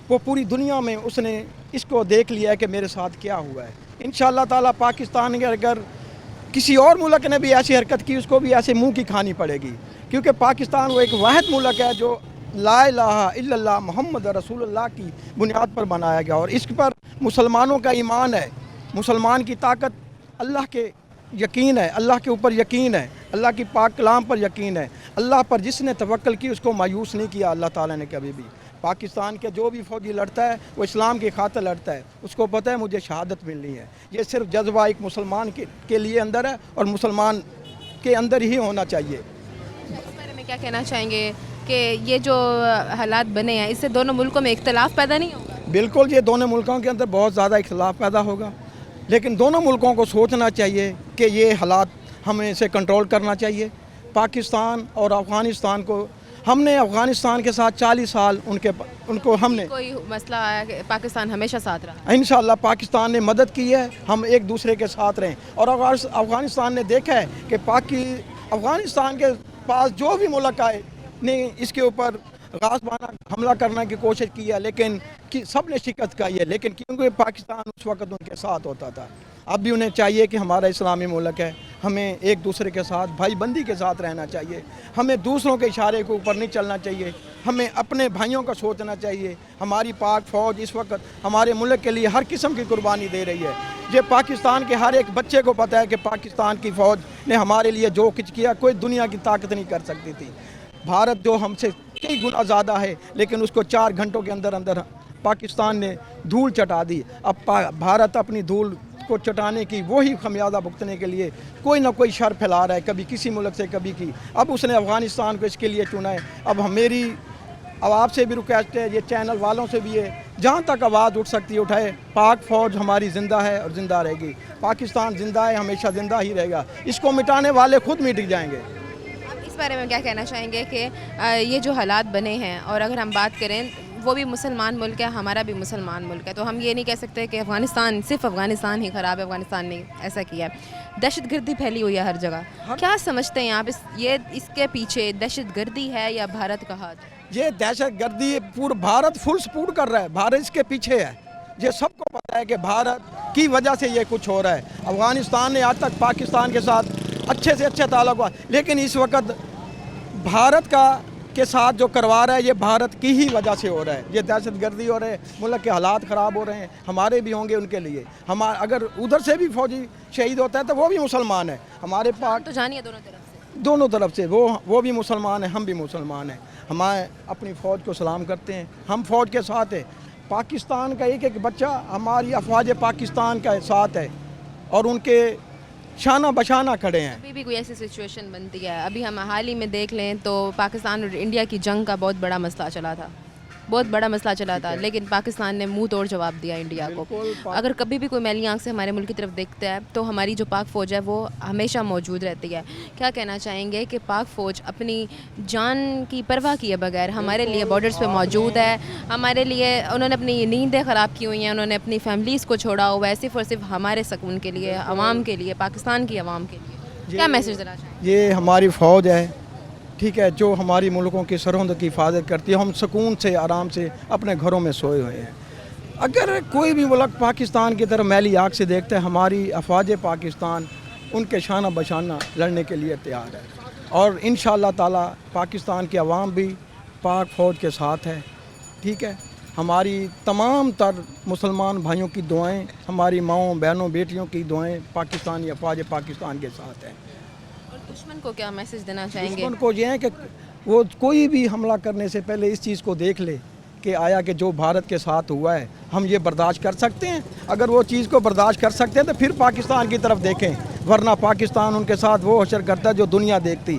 وہ پوری دنیا میں اس نے اس کو دیکھ لیا ہے کہ میرے ساتھ کیا ہوا ہے. انشاءاللہ تعالیٰ پاکستان کے اگر کسی اور ملک نے بھی ایسی حرکت کی، اس کو بھی ایسے منہ کی کھانی پڑے گی، کیونکہ پاکستان وہ ایک واحد ملک ہے جو لا الہ الا اللہ محمد رسول اللہ کی بنیاد پر بنایا گیا، اور اس پر مسلمانوں کا ایمان ہے. مسلمان کی طاقت اللہ کے یقین ہے، اللہ کے اوپر یقین ہے، اللہ کی پاک کلام پر یقین ہے. اللہ پر جس نے توکل کی اس کو مایوس نہیں کیا اللہ تعالیٰ نے کبھی بھی. پاکستان کے جو بھی فوجی لڑتا ہے وہ اسلام کی خاطر لڑتا ہے. اس کو پتہ ہے مجھے شہادت ملنی ہے. یہ صرف جذبہ ایک مسلمان کے لیے اندر ہے اور مسلمان کے اندر ہی ہونا چاہیے. اس بارے میں کیا کہنا چاہیں گے کہ یہ جو حالات بنے ہیں اس سے دونوں ملکوں میں اختلاف پیدا نہیں ہوگا؟ بالکل، یہ دونوں ملکوں کے اندر بہت زیادہ اختلاف پیدا ہوگا، لیکن دونوں ملکوں کو سوچنا چاہیے کہ یہ حالات ہمیں اسے کنٹرول کرنا چاہیے. پاکستان اور افغانستان کو ہم نے افغانستان کے ساتھ 40 سال ان کو ہم نے کوئی مسئلہ آیا کہ پاکستان ہمیشہ ساتھ رہا؟ انشاءاللہ پاکستان نے مدد کی ہے، ہم ایک دوسرے کے ساتھ رہیں، اور افغانستان نے دیکھا ہے کہ افغانستان کے پاس جو بھی ملک آئے نے اس کے اوپر غاصبانہ حملہ کرنے کی کوشش کی ہے، لیکن سب نے شکست کھائی ہے، لیکن کیونکہ پاکستان اس وقت ان کے ساتھ ہوتا تھا۔ اب بھی انہیں چاہیے کہ ہمارا اسلامی ملک ہے، ہمیں ایک دوسرے کے ساتھ بھائی بندی کے ساتھ رہنا چاہیے، ہمیں دوسروں کے اشارے کے اوپر نہیں چلنا چاہیے، ہمیں اپنے بھائیوں کا سوچنا چاہیے۔ ہماری پاک فوج اس وقت ہمارے ملک کے لیے ہر قسم کی قربانی دے رہی ہے۔ یہ پاکستان کے ہر ایک بچے کو پتہ ہے کہ پاکستان کی فوج نے ہمارے لیے جو کچھ کیا کوئی دنیا کی طاقت نہیں کر سکتی تھی۔ بھارت جو ہم سے کئی گنا زیادہ ہے، لیکن اس کو 4 گھنٹوں کے اندر پاکستان نے دھول چٹا دی۔ اب بھارت اپنی دھول کو چٹانے کی وہی خمیازہ بھگتنے کے لیے کوئی نہ کوئی شر پھیلا رہا ہے، کبھی کسی ملک سے کبھی کی۔ اب اس نے افغانستان کو اس کے لیے چنا ہے۔ اب آپ سے بھی ریکویسٹ ہے، یہ چینل والوں سے بھی ہے، جہاں تک آواز اٹھ سکتی ہے اٹھائے۔ پاک فوج ہماری زندہ ہے اور زندہ رہے گی، پاکستان زندہ ہے، ہمیشہ زندہ ہی رہے گا، اس کو مٹانے والے خود مٹ جائیں گے۔ اس بارے میں کیا کہنا چاہیں گے کہ یہ جو حالات بنے ہیں، اور اگر ہم بات کریں وہ بھی مسلمان ملک ہے، ہمارا بھی مسلمان ملک ہے، تو ہم یہ نہیں کہہ سکتے کہ صرف افغانستان ہی خراب ہے، افغانستان نے ایسا کیا ہے۔ دہشت گردی پھیلی ہوئی ہے ہر جگہ، کیا سمجھتے ہیں آپ اس کے پیچھے دہشت گردی ہے یا بھارت کا ہاتھ؟ یہ دہشت گردی پورا بھارت فل سپورٹ کر رہا ہے، بھارت اس کے پیچھے ہے۔ یہ سب کو پتہ ہے کہ بھارت کی وجہ سے یہ کچھ ہو رہا ہے۔ افغانستان نے آج تک پاکستان کے ساتھ اچھے سے اچھے تعلق ہوا، لیکن اس وقت بھارت کے ساتھ جو کروا رہا ہے یہ بھارت کی ہی وجہ سے ہو رہا ہے۔ یہ دہشت گردی ہو رہے ہیں، ملک کے حالات خراب ہو رہے ہیں، ہمارے بھی ہوں گے ان کے لیے۔ اگر ادھر سے بھی فوجی شہید ہوتا ہے تو وہ بھی مسلمان ہے، ہمارے پاک تو جانیے دونوں طرف سے وہ بھی مسلمان ہیں، ہم بھی مسلمان ہیں۔ ہمارے اپنی فوج کو سلام کرتے ہیں، ہم فوج کے ساتھ ہیں۔ پاکستان کا ایک ایک بچہ ہماری افواج پاکستان کا ساتھ ہے اور ان کے شانہ بشانہ کھڑے ہیں۔ ابھی بھی کوئی ایسی سچویشن بنتی ہے، ابھی ہم حال ہی میں دیکھ لیں تو پاکستان اور انڈیا کی جنگ کا بہت بڑا مسئلہ چلا تھا، لیکن پاکستان نے منہ توڑ جواب دیا انڈیا کو۔ اگر کبھی بھی کوئی میلی آنکھ سے ہمارے ملک کی طرف دیکھتا ہے تو ہماری جو پاک فوج ہے وہ ہمیشہ موجود رہتی ہے۔ کیا کہنا چاہیں گے کہ پاک فوج اپنی جان کی پرواہ کیے بغیر ہمارے لیے بارڈرز پہ موجود ہے، ہمارے لیے انہوں نے اپنی نیندیں خراب کی ہوئی ہیں، انہوں نے اپنی فیملیز کو چھوڑا ہوا ہے صرف اور صرف ہمارے سکون کے لیے، عوام کے لیے، پاکستان کی عوام کے لیے؟ کیا میسج دینا چاہیں گے؟ یہ ہماری فوج ہے، ٹھیک ہے، جو ہماری ملکوں کی سرحد کی حفاظت کرتی ہے۔ ہم سکون سے آرام سے اپنے گھروں میں سوئے ہوئے ہیں۔ اگر کوئی بھی ملک پاکستان کی طرف میلی آنکھ سے دیکھتا ہے، ہماری افواج پاکستان ان کے شانہ بشانہ لڑنے کے لیے تیار ہے، اور انشاءاللہ تعالی پاکستان کی عوام بھی پاک فوج کے ساتھ ہے، ٹھیک ہے۔ ہماری تمام تر مسلمان بھائیوں کی دعائیں، ہماری ماؤں بہنوں بیٹیوں کی دعائیں پاکستانی افواج پاکستان کے ساتھ ہیں۔ دشمن کو کیا میسج دینا چاہیں گے؟ دشمن کو یہ ہے کہ وہ کوئی بھی حملہ کرنے سے پہلے اس چیز کو دیکھ لے کہ آیا کہ جو بھارت کے ساتھ ہوا ہے ہم یہ برداشت کر سکتے ہیں۔ اگر وہ چیز کو برداشت کر سکتے ہیں تو پھر پاکستان کی طرف دیکھیں، ورنہ پاکستان ان کے ساتھ وہ حشر کرتا ہے جو دنیا دیکھتی۔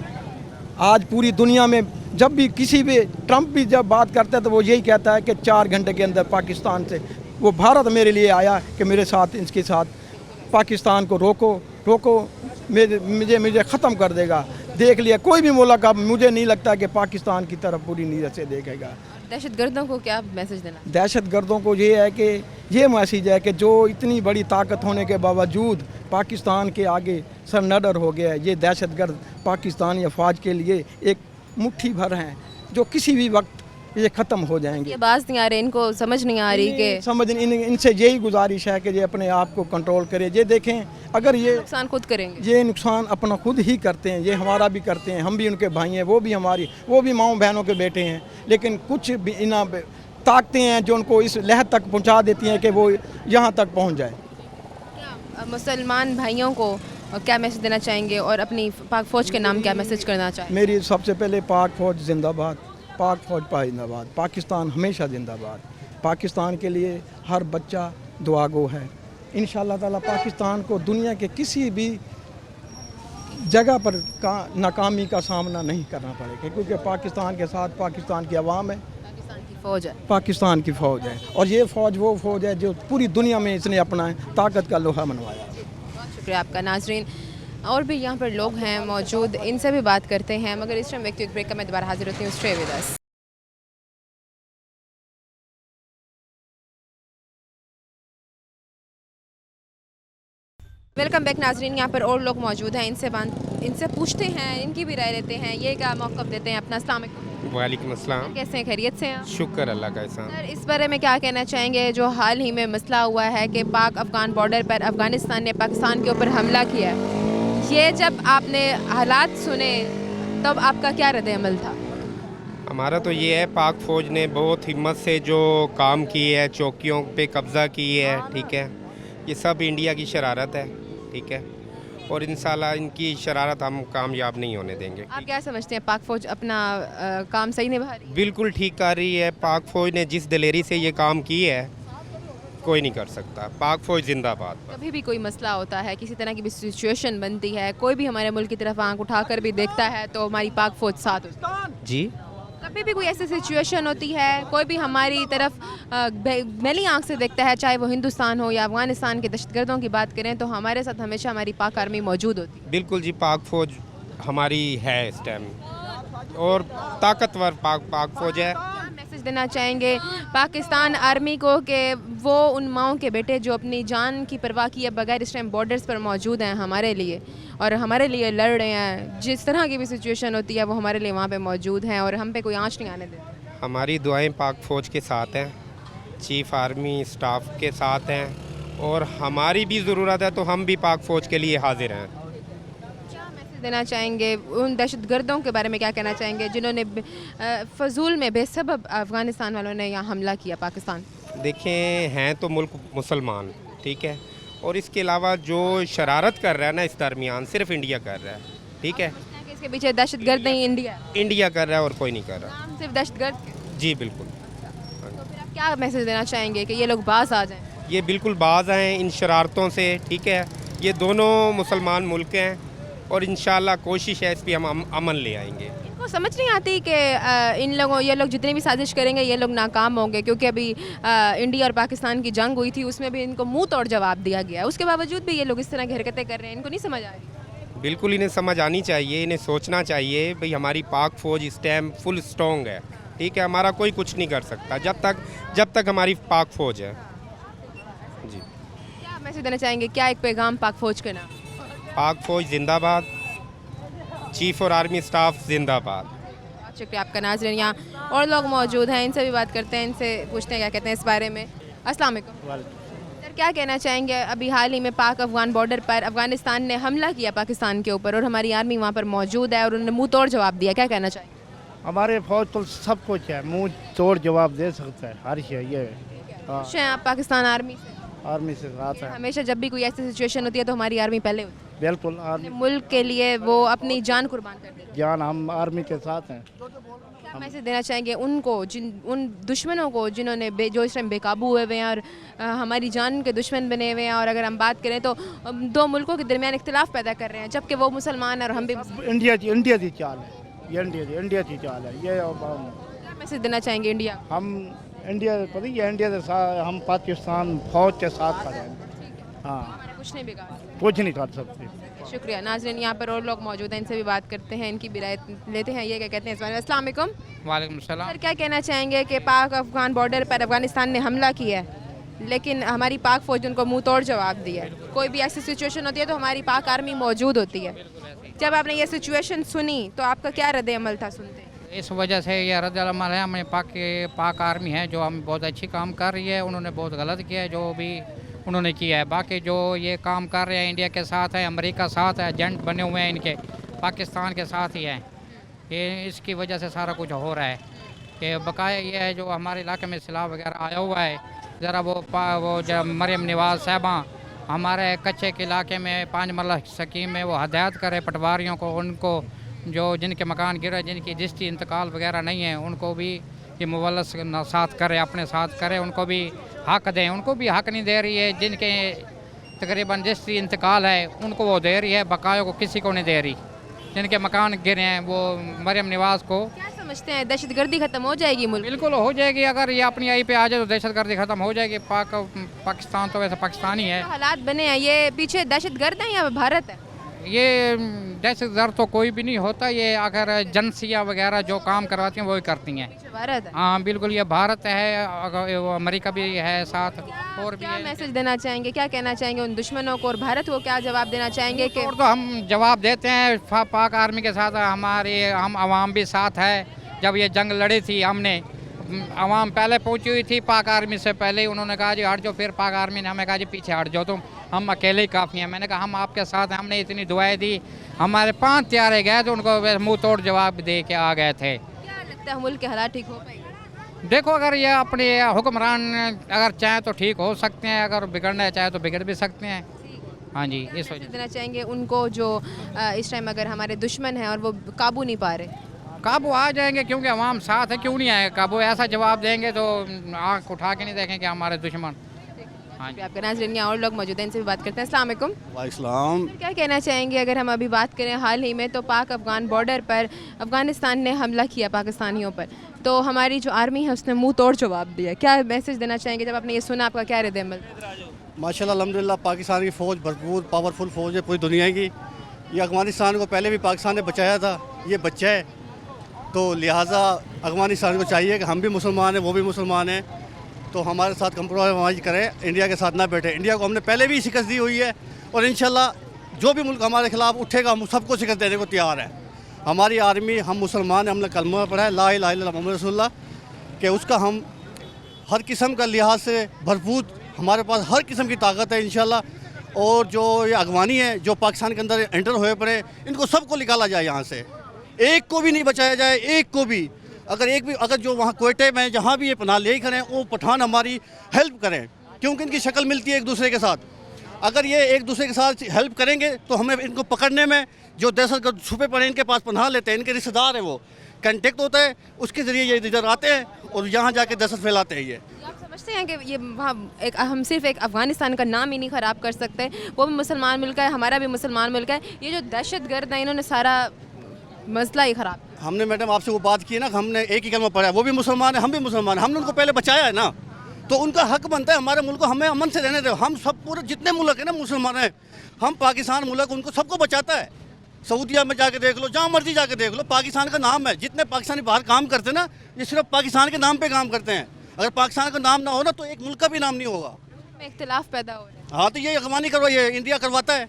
آج پوری دنیا میں جب بھی کسی بھی ٹرمپ بھی جب بات کرتا ہے تو وہ یہی کہتا ہے کہ 4 گھنٹے کے اندر پاکستان سے وہ بھارت میرے لیے آیا کہ میرے ساتھ اس کے ساتھ پاکستان کو روکو مجھے ختم کر دے گا۔ دیکھ لیا کوئی بھی ملک، اب مجھے نہیں لگتا کہ پاکستان کی طرف پوری نیت سے دیکھے گا۔ دہشت گردوں کو کیا میسج دینا؟ دہشت گردوں کو یہ ہے کہ یہ میسیج ہے کہ جو اتنی بڑی طاقت ہونے کے باوجود پاکستان کے آگے سرنڈر ہو گیا ہے، یہ دہشت گرد پاکستانی افواج کے لیے ایک مٹھی بھر ہیں جو کسی بھی وقت یہ ختم ہو جائیں گے۔ یہ بات نہیں آ رہی، ان کو سمجھ نہیں آ رہی کہ ان سے یہی گزارش ہے کہ یہ اپنے آپ کو کنٹرول کرے۔ یہ دیکھیں، اگر یہ نقصان خود کریں گے، یہ نقصان اپنا خود ہی کرتے ہیں، یہ ہمارا بھی کرتے ہیں، ہم بھی ان کے بھائی ہیں، وہ بھی ماؤں بہنوں کے بیٹے ہیں، لیکن کچھ بھی طاقتیں ہیں جو ان کو اس لحد تک پہنچا دیتی ہیں کہ وہ یہاں تک پہنچ جائے۔ مسلمان بھائیوں کو کیا میسج دینا چاہیں گے اور اپنی پاک فوج کے نام کیا میسج کرنا چاہیں گے؟ میری سب سے پہلے پاک فوج زندہ باد، پاک فوج زندہ باد، پاکستان ہمیشہ زندہ باد۔ پاکستان کے لیے ہر بچہ دعا گو ہے۔ انشاءاللہ تعالی پاکستان کو دنیا کے کسی بھی جگہ پر ناکامی کا سامنا نہیں کرنا پڑے گا، کیونکہ پاکستان کے ساتھ پاکستان کی عوام ہے، پاکستان کی فوج ہے، اور یہ فوج وہ فوج ہے جو پوری دنیا میں اس نے اپنا طاقت کا لوہا منوایا۔ بہت شکریہ آپ کا۔ ناظرین، اور بھی یہاں پر لوگ ہیں موجود، ان سے بھی بات کرتے ہیں، مگر اس ٹائم ایک بریک کا میں دوبارہ حاضر ہوتی ہوں. Stay with us. Welcome back ناظرین. یہاں پر اور لوگ موجود ہیں، ان سے پوچھتے ہیں، ان کی بھی رائے لیتے ہیں، یہ کیا موقف دیتے ہیں اپنا. السلام علیکم. وعلیکم السلام. کیسے ہیں؟ خیریت سے ہیں؟ شکر اللہ کا احسان. سر اس بارے میں کیا کہنا چاہیں گے جو حال ہی میں مسئلہ ہوا ہے کہ پاک افغان بارڈر پر افغانستان نے پاکستان کے اوپر حملہ کیا ہے، یہ جب آپ نے حالات سنے تب آپ کا کیا رد عمل تھا؟ ہمارا to یہ ہے پاک فوج نے بہت ہمت سے جو کام کی ہے، چوکیوں پہ قبضہ کی ہے، ٹھیک ہے، یہ سب انڈیا کی شرارت ہے، ٹھیک ہے، اور انشاءاللہ ان کی شرارت ہم کامیاب نہیں ہونے دیں گے. آپ کیا سمجھتے ہیں پاک فوج اپنا کام صحیح نبھا رہی ہے؟ بالکل ٹھیک کر رہی ہے. پاک فوج نے جس دلیری سے یہ کام کی ہے کوئی نہیں کر سکتا. پاک فوج زندہ باد. کبھی بھی کوئی مسئلہ ہوتا ہے، کسی طرح کی بھی سچویشن بنتی ہے، کوئی بھی ہمارے ملک کی طرف آنکھ اٹھا کر بھی دیکھتا ہے تو ہماری پاک فوج ساتھ ہوتی ہے. جی کبھی بھی کوئی ایسی سچویشن ہوتی ہے، کوئی بھی ہماری طرف میلی آنکھ سے دیکھتا ہے، چاہے وہ ہندوستان ہو یا افغانستان کے دہشت گردوں کی بات کریں، تو ہمارے ساتھ ہمیشہ ہماری پاک آرمی موجود ہوتی ہے. بالکل جی. پاک فوج ہماری ہے اس ٹائم اور طاقتور پاک فوج ہے. میسج دینا چاہیں گے پاکستان آرمی کو کہ وہ ان ماؤں کے بیٹے جو اپنی جان کی پرواہ کیے بغیر اس ٹائم بارڈرز پر موجود ہیں ہمارے لیے اور ہمارے لیے لڑ رہے ہیں، جس طرح کی بھی سچویشن ہوتی ہے وہ ہمارے لیے وہاں پہ موجود ہیں اور ہم پہ کوئی آنچ نہیں آنے دیتے. ہماری دعائیں پاک فوج کے ساتھ ہیں، چیف آرمی اسٹاف کے ساتھ ہیں، اور ہماری بھی ضرورت ہے تو ہم بھی پاک فوج کے لیے حاضر ہیں. کیا میسج دینا چاہیں گے ان دہشت گردوں کے بارے میں، کیا کہنا چاہیں گے جنہوں نے فضول میں بے سبب افغانستان والوں نے یہاں حملہ کیا پاکستان؟ دیکھیں ہیں تو ملک مسلمان، ٹھیک ہے، اور اس کے علاوہ جو شرارت کر رہا ہے نا اس درمیان صرف انڈیا کر رہا ہے، ٹھیک ہے. کہ اس کے پیچھے دہشت گرد نہیں انڈیا کر رہا ہے اور کوئی نہیں کر رہا. نام صرف دہشت گرد کے. جی بالکل. تو پھر آپ کیا میسج دینا چاہیں گے کہ یہ لوگ باز آ جائیں؟ یہ بالکل باز آئیں ان شرارتوں سے، ٹھیک ہے. یہ دونوں مسلمان ملک ہیں اور انشاءاللہ کوشش ہے اس پہ ہم امن لے آئیں گے. ان کو سمجھ نہیں آتی کہ یہ لوگ جتنی بھی سازش کریں گے یہ لوگ ناکام ہوں گے، کیونکہ ابھی انڈیا اور پاکستان کی جنگ ہوئی تھی، اس میں بھی ان کو منہ توڑ جواب دیا گیا، اس کے باوجود بھی یہ لوگ اس طرح کی حرکتیں کر رہے ہیں. ان کو نہیں سمجھ آ رہی؟ بالکل انہیں سمجھ آنی چاہیے، انہیں سوچنا چاہیے بھئی ہماری پاک فوج اس ٹائم فل اسٹرانگ ہے، ٹھیک ہے، ہمارا کوئی کچھ نہیں کر سکتا جب تک ہماری پاک فوج ہے. جی کیا میسج دینا چاہیں گے، کیا ایک پیغام پاک فوج کا نام؟ پاک فوج زندہ باد، چیف اور آرمی اسٹاف زندہ باد. بہت شکریہ آپ کا. ناظرین یہاں اور لوگ موجود ہیں، ان سے بھی بات کرتے ہیں، ان سے پوچھتے ہیں کیا کہتے ہیں اس بارے میں. السلام علیکم. سر کیا کہنا چاہیں گے، ابھی حال ہی میں پاک افغان بارڈر پر افغانستان نے حملہ کیا پاکستان کے اوپر اور ہماری آرمی وہاں پر موجود ہے اور انہوں نے منہ توڑ جواب دیا، کیا کہنا چاہیں گے؟ ہمارے فوج تو سب کچھ ہے، منہ توڑ جواب دے سکتا ہے ہر شے. یہ خوش ہیں آپ پاکستان آرمی سے؟ آرمی سے ساتھ ہے ہمیشہ جب بھی کوئی ایسی سچویشن ہوتی ہے تو ہماری آرمی پہلے ہوتی ہے. بالکل. آرمی ملک کے لیے وہ اپنی جان قربان کر دیتی ہے. جان ہم آرمی کے ساتھ ہیں. کیا میسج دینا چاہیں گے ان کو، ان دشمنوں کو جنہوں نے جو اس ٹائم بے قابو ہوئے ہوئے ہیں اور ہماری جان کے دشمن بنے ہوئے ہیں، اور اگر ہم بات کریں تو دو ملکوں کے درمیان اختلاف پیدا کر رہے ہیں جبکہ وہ مسلمان اور ہم بھی انڈیا کی چال ہے، یہ انڈیا کی چال ہے. یہ کیا میسج دینا چاہیں گے انڈیا؟ ہم انڈیا پتہ ہی ہے، انڈیا کے ساتھ ہم پاکستان فوج کے ساتھ کھڑے ہیں. ہاں کچھ نہیں بگاڑ، کچھ نہیں کر سکتے. شکریہ. ناظرین یہاں پر اور لوگ موجود ہیں، ان سے بھی بات کرتے ہیں، ان کی بھی رائے لیتے ہیں، یہ کیا کہتے ہیں اس بارے میں. السلام علیکم. وعلیکم السلام. سر کیا کہنا چاہیں گے کہ پاک افغان بارڈر پر افغانستان نے حملہ کیا ہے لیکن ہماری پاک فوج ان کو منہ توڑ جواب دیا ہے؟ کوئی بھی ایسی سچویشن ہوتی ہے تو ہماری پاک آرمی موجود ہوتی ہے. جب آپ نے یہ سچویشن سنی تو آپ کا کیا رد عمل تھا سنتے؟ اس وجہ سے یہ رد عمل ہے، ہمیں پاک آرمی ہے جو ہم بہت اچھی کام کر رہی ہے، انہوں نے بہت غلط کیا ہے جو بھی انہوں نے کیا ہے. باقی جو یہ کام کر رہے ہیں انڈیا کے ساتھ ہے، امریکہ ساتھ ہے، ایجنٹ بنے ہوئے ہیں ان کے، پاکستان کے ساتھ ہی ہیں. یہ اس کی وجہ سے سارا کچھ ہو رہا ہے. کہ بقایا یہ ہے جو ہمارے علاقے میں سیلاب وغیرہ آیا ہوا ہے، ذرا وہ جب مریم نواز صاحبہ ہمارے کچے کے علاقے میں 5 مرلہ سکیم میں وہ ہدایت کرے پٹواریوں کو، ان کو جو جن کے مکان گرے، جن کی جستی انتقال وغیرہ نہیں ہے، ان کو بھی یہ مولس ساتھ کرے، اپنے ساتھ کرے، ان کو بھی حق دیں. ان کو بھی حق نہیں دے رہی ہے، جن کے تقریباً جستی انتقال ہے ان کو وہ دے رہی ہے، بقایا کو کسی کو نہیں دے رہی. جن کے مکان گرے ہیں وہ مریم نواز کو. کیا سمجھتے ہیں دہشت گردی ختم ہو جائے گی ملک؟ بالکل ہو جائے گی، اگر یہ اپنی آئی پہ آ جائے تو دہشت گردی ختم ہو جائے گی. پاکستان تو ویسے پاکستانی ہے. حالات بنے ہیں، یہ پیچھے دہشت گرد ہیں یا بھارت ہے؟ ये दहशत गर्द तो कोई भी नहीं होता, ये अगर एजेंसियाँ वगैरह जो काम करवाती हैं वही करती हैं। भारत है। हाँ बिल्कुल, ये भारत है, अगर वो अमेरिका भी है साथ, और भी क्या है। मैसेज देना चाहेंगे, क्या कहना चाहेंगे उन दुश्मनों को और भारत को क्या जवाब देना चाहेंगे कि और तो हम जवाब देते हैं, पाक आर्मी के साथ हम आवाम भी साथ है। जब ये जंग लड़ी थी हमने, आवाम पहले पहुंची हुई थी पाक आर्मी से पहले ही, उन्होंने कहा जी हट जाओ, फिर पाक आर्मी ने हमें कहा जी पीछे हट जाओ तुम, हम अकेले ही काफ़ी हैं। मैंने कहा हम आपके साथ हैं, हमने इतनी दुआएं दी, हमारे 5 त्यारे गए तो उनको मुंह तोड़ जवाब दे के आ गए थे। क्या लगता है मुल्क के हालात ठीक हो पाएंगे? देखो, अगर ये अपने हुक्मरान अगर चाहें तो ठीक हो सकते हैं, अगर बिगड़ना चाहे तो बिगड़ भी सकते हैं। हाँ जी, इस वजह देना चाहेंगे उनको जो इस टाइम अगर हमारे दुश्मन हैं और वो काबू नहीं पा रहे? काबू आ जाएंगे, क्योंकि अवाम साथ है, क्यों नहीं आए काबू। ऐसा जवाब देंगे तो आँख उठा के नहीं देखेंगे हमारे दुश्मन। हाँ जी, आपके नाज़रीन यहाँ और लोग मौजूद हैं, इनसे भी बात करते हैं। अस्सलाम वालेकुम। वालेकुम। क्या कहना चाहेंगे अगर हम अभी बात करें हाल ही में, तो पाक अफ़गान बॉर्डर पर अफ़गानिस्तान ने हमला किया पाकिस्तानियों पर, तो हमारी जो आर्मी है उसने मुंह तोड़ जवाब दिया। क्या मैसेज देना चाहेंगे जब आपने ये सुना, आपका क्या रद्द अमल? माशाल्लाह अल्हम्दुलिल्लाह, पाकिस्तान की फ़ौज भरपूर पावरफुल फ़ौज है पूरी दुनिया की। ये अफ़गानिस्तान को पहले भी पाकिस्तान ने बचाया था, ये बच्चा है, तो लिहाजा अफ़गानिस्तान को चाहिए कि हम भी मुसलमान हैं, वो भी मुसलमान हैं, तो हमारे साथ कंप्रोमाइज़ करें, इंडिया के साथ ना बैठे। इंडिया को हमने पहले भी शिकस्त दी हुई है, और इंशाल्लाह जो भी मुल्क हमारे खिलाफ उठेगा हम सबको शिकस्त देने को तैयार है। हमारी आर्मी, हम मुसलमान हैं, हमने कलमा पढ़ा है ला इलाहा इल्लल्लाह मुहम्मद रसूलुल्लाह, कि उसका हम हर किस्म का लिहाज से भरपूर, हमारे पास हर किस्म की ताकत है इंशाल्लाह। और जो ये अगवानी है जो पाकिस्तान के अंदर एंटर हुए पड़े, इनको सबको निकाला जाए यहाँ से, एक को भी नहीं बचाया जाए, एक को भी। अगर जो वहाँ कोयटे में जहाँ भी ये पनाह ले करें, वो पठान हमारी हेल्प करें, क्योंकि इनकी शक्ल मिलती है एक दूसरे के साथ। अगर ये एक दूसरे के साथ हेल्प करेंगे तो हमें इनको पकड़ने में, जो दहशतगर्द छुपे पड़े इनके पास पनाह लेते हैं, इनके रिश्तेदार हैं, वो कंटेक्ट होता है, उसके ज़रिए ये इधर आते हैं और यहाँ जाके दहशत फैलाते हैं। ये आप समझते हैं कि ये हम सिर्फ एक अफ़गानिस्तान का नाम ही नहीं ख़राब कर सकते, वो भी मुसलमान मुल्क है, हमारा भी मुसलमान मुल्क है, ये जो दहशतगर्द हैं इन्होंने सारा मसला ही ख़राब। हमने मैडम आपसे वो बात की है ना, हमने एक ही कलमा पढ़ा है, वो भी मुसलमान है, हम भी मुसलमान हैं, हमने उनको पहले बचाया है ना, तो उनका हक बनता है हमारे मुल्क को हमें अमन से रहने दो। हम सब पूरे जितने मुल्क हैं ना मुसलमान हैं, हम पाकिस्तान मुल्क उनको सबको बचाता है। सऊदीया में जाके देख लो, जहाँ मर्जी जाके देख लो, पाकिस्तान का नाम है। जितने पाकिस्तानी बाहर काम करते हैं ना, ये सिर्फ पाकिस्तान के नाम पे काम करते हैं। अगर पाकिस्तान का नाम ना हो ना, तो एक मुल्क का भी नाम नहीं होगा। इख्तिलाफ पैदा हो रहा है। हाँ, तो ये अगवानी करवाइए, इंडिया करवाता है।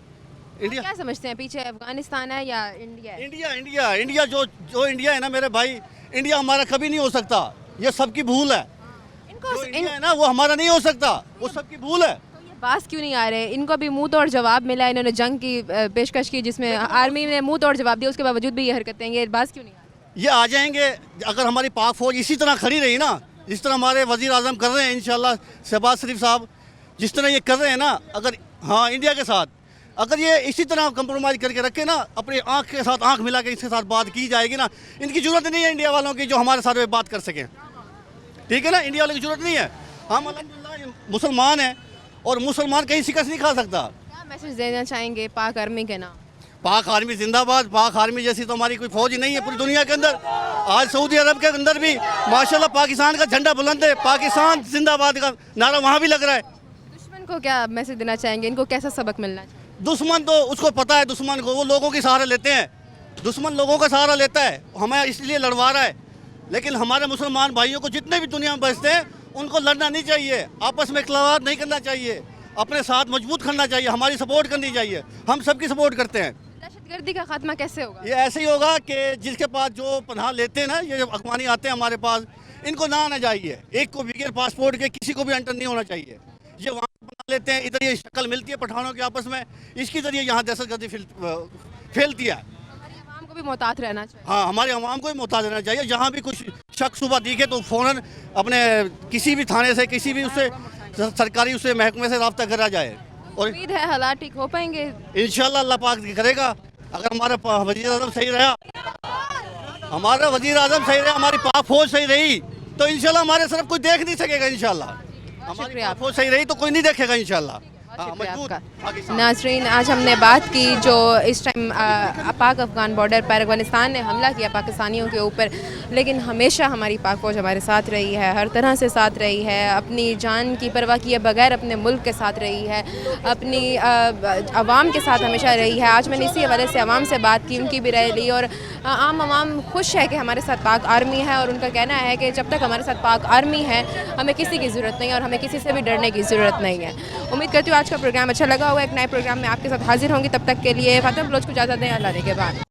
इंडिया क्या समझते हैं, पीछे अफगानिस्तान है या इंडिया है? इंडिया जो इंडिया है ना मेरे भाई, इंडिया हमारा कभी नहीं हो सकता, ये सबकी भूल है। जो इंडिया है ना वो हमारा नहीं हो सकता, वो सबकी भूल है। पास क्यों नहीं आ रहे? इनको भी मुंह तोड़ जवाब मिला, इन्होंने जंग की पेशकश की जिसमें आर्मी ने मुंह तोड़ जवाब दिया, उसके बावजूद भी ये हरकतें हैं, ये बात क्यों नहीं आ रही? ये आ जाएंगे अगर हमारी पाक फौज इसी तरह खड़ी रही ना, जिस तरह हमारे वज़ीर आज़म कर रहे हैं इंशाल्लाह, शहबाज शरीफ साहब जिस तरह ये कर रहे हैं ना, अगर हाँ इंडिया के साथ अगर ये इसी तरह कंप्रोमाइज़ करके रखे ना, अपनी आँख के साथ आँख मिला के इसके साथ बात की जाएगी ना, इनकी ज़रूरत नहीं है इंडिया वालों की जो हमारे साथ बात कर सकें, ठीक है ना। इंडिया वालों की ज़रूरत नहीं है, हम अल्हम्दुलिल्लाह मुसलमान हैं और मुसलमान कहीं शिकस्त नहीं खा सकता। क्या मैसेज देना चाहेंगे पाक आर्मी के नाम? पाक आर्मी जिंदाबाद। पाक आर्मी जैसी तो हमारी कोई फौज ही नहीं है पूरी दुनिया के अंदर। आज सऊदी अरब के अंदर भी माशाल्लाह पाकिस्तान का झंडा बुलंद है, पाकिस्तान जिंदाबाद का नारा वहाँ भी लग रहा है। दुश्मन को क्या मैसेज देना चाहेंगे, इनको कैसा सबक मिलना चाहिए? दुश्मन तो उसको पता है, दुश्मन को वो लोगों के सहारा लेते हैं, दुश्मन लोगों का सहारा लेता है, हमें इसलिए लड़वा रहा है। लेकिन हमारे मुसलमान भाइयों को जितने भी दुनिया में बसते हैं उनको लड़ना नहीं चाहिए, आपस में इख्तिलाफ नहीं करना चाहिए, अपने साथ मजबूत करना चाहिए, हमारी सपोर्ट करनी चाहिए, हम सबकी सपोर्ट करते हैं। दहशतगर्दी का खात्मा कैसे होगा? ये ऐसे ही होगा कि जिसके पास जो पनाह लेते हैं ना, ये जब अखबानी आते हैं हमारे पास, इनको ना आना चाहिए, एक को बगैर पासपोर्ट के किसी को भी एंटर नहीं होना चाहिए। ये वहाँ पनाह लेते हैं, इधर ये शक्ल मिलती है पठानों के आपस में, इसके ज़रिए यहाँ दहशतगर्दी फैलती है। आवाम को भी मोहतात रहना चाहिए। हाँ, हमारे आवाम को भी मोहतात रहना चाहिए, जहाँ भी कुछ शक सुबह दिखे तो फ़ौरन अपने किसी भी थाने से, किसी भी उससे सरकारी उससे महकमे से रब्ता करा जाए। और उम्मीद है हालात ठीक हो पाएंगे इंशाल्लाह अल्लाह पाक करेगा। अगर हमारा वज़ीर आज़म सही रहा, हमारा वज़ीर आज़म सही रहा, हमारी पाक फौज सही रही, तो इंशाल्लाह हमारे सिर्फ कोई देख नहीं सकेगा। इंशाल्लाह हमारी पाक फौज सही रही तो कोई नहीं देखेगा इंशाल्लाह। शुक्रिया आपका। नाज़रीन, आज हमने बात की जो इस टाइम पाक अफ़गान बॉर्डर पर अफ़गानिस्तान ने हमला किया पाकिस्तानियों के ऊपर, लेकिन हमेशा हमारी पाक फ़ौज हमारे साथ रही है, हर तरह से साथ रही है, अपनी जान की परवाह किए बगैर अपने मुल्क के साथ रही है, अपनी आवाम के साथ हमेशा रही है। आज मैंने इसी हवाले से आवाम से बात की, उनकी भी राय ली, और आम आवाम खुश है कि हमारे साथ पाक आर्मी है, और उनका कहना है कि जब तक हमारे साथ पाक आर्मी है हमें किसी की ज़रूरत नहीं है और हमें किसी से भी डरने की ज़रूरत नहीं है। उम्मीद करती हूँ आज का प्रोग्राम अच्छा लगा होगा। एक नए प्रोग्राम में आपके साथ हाजिर होंगी, तब तक के लिए फातिमा बलोच को इजाज़त दें। अल्लाह के बाद।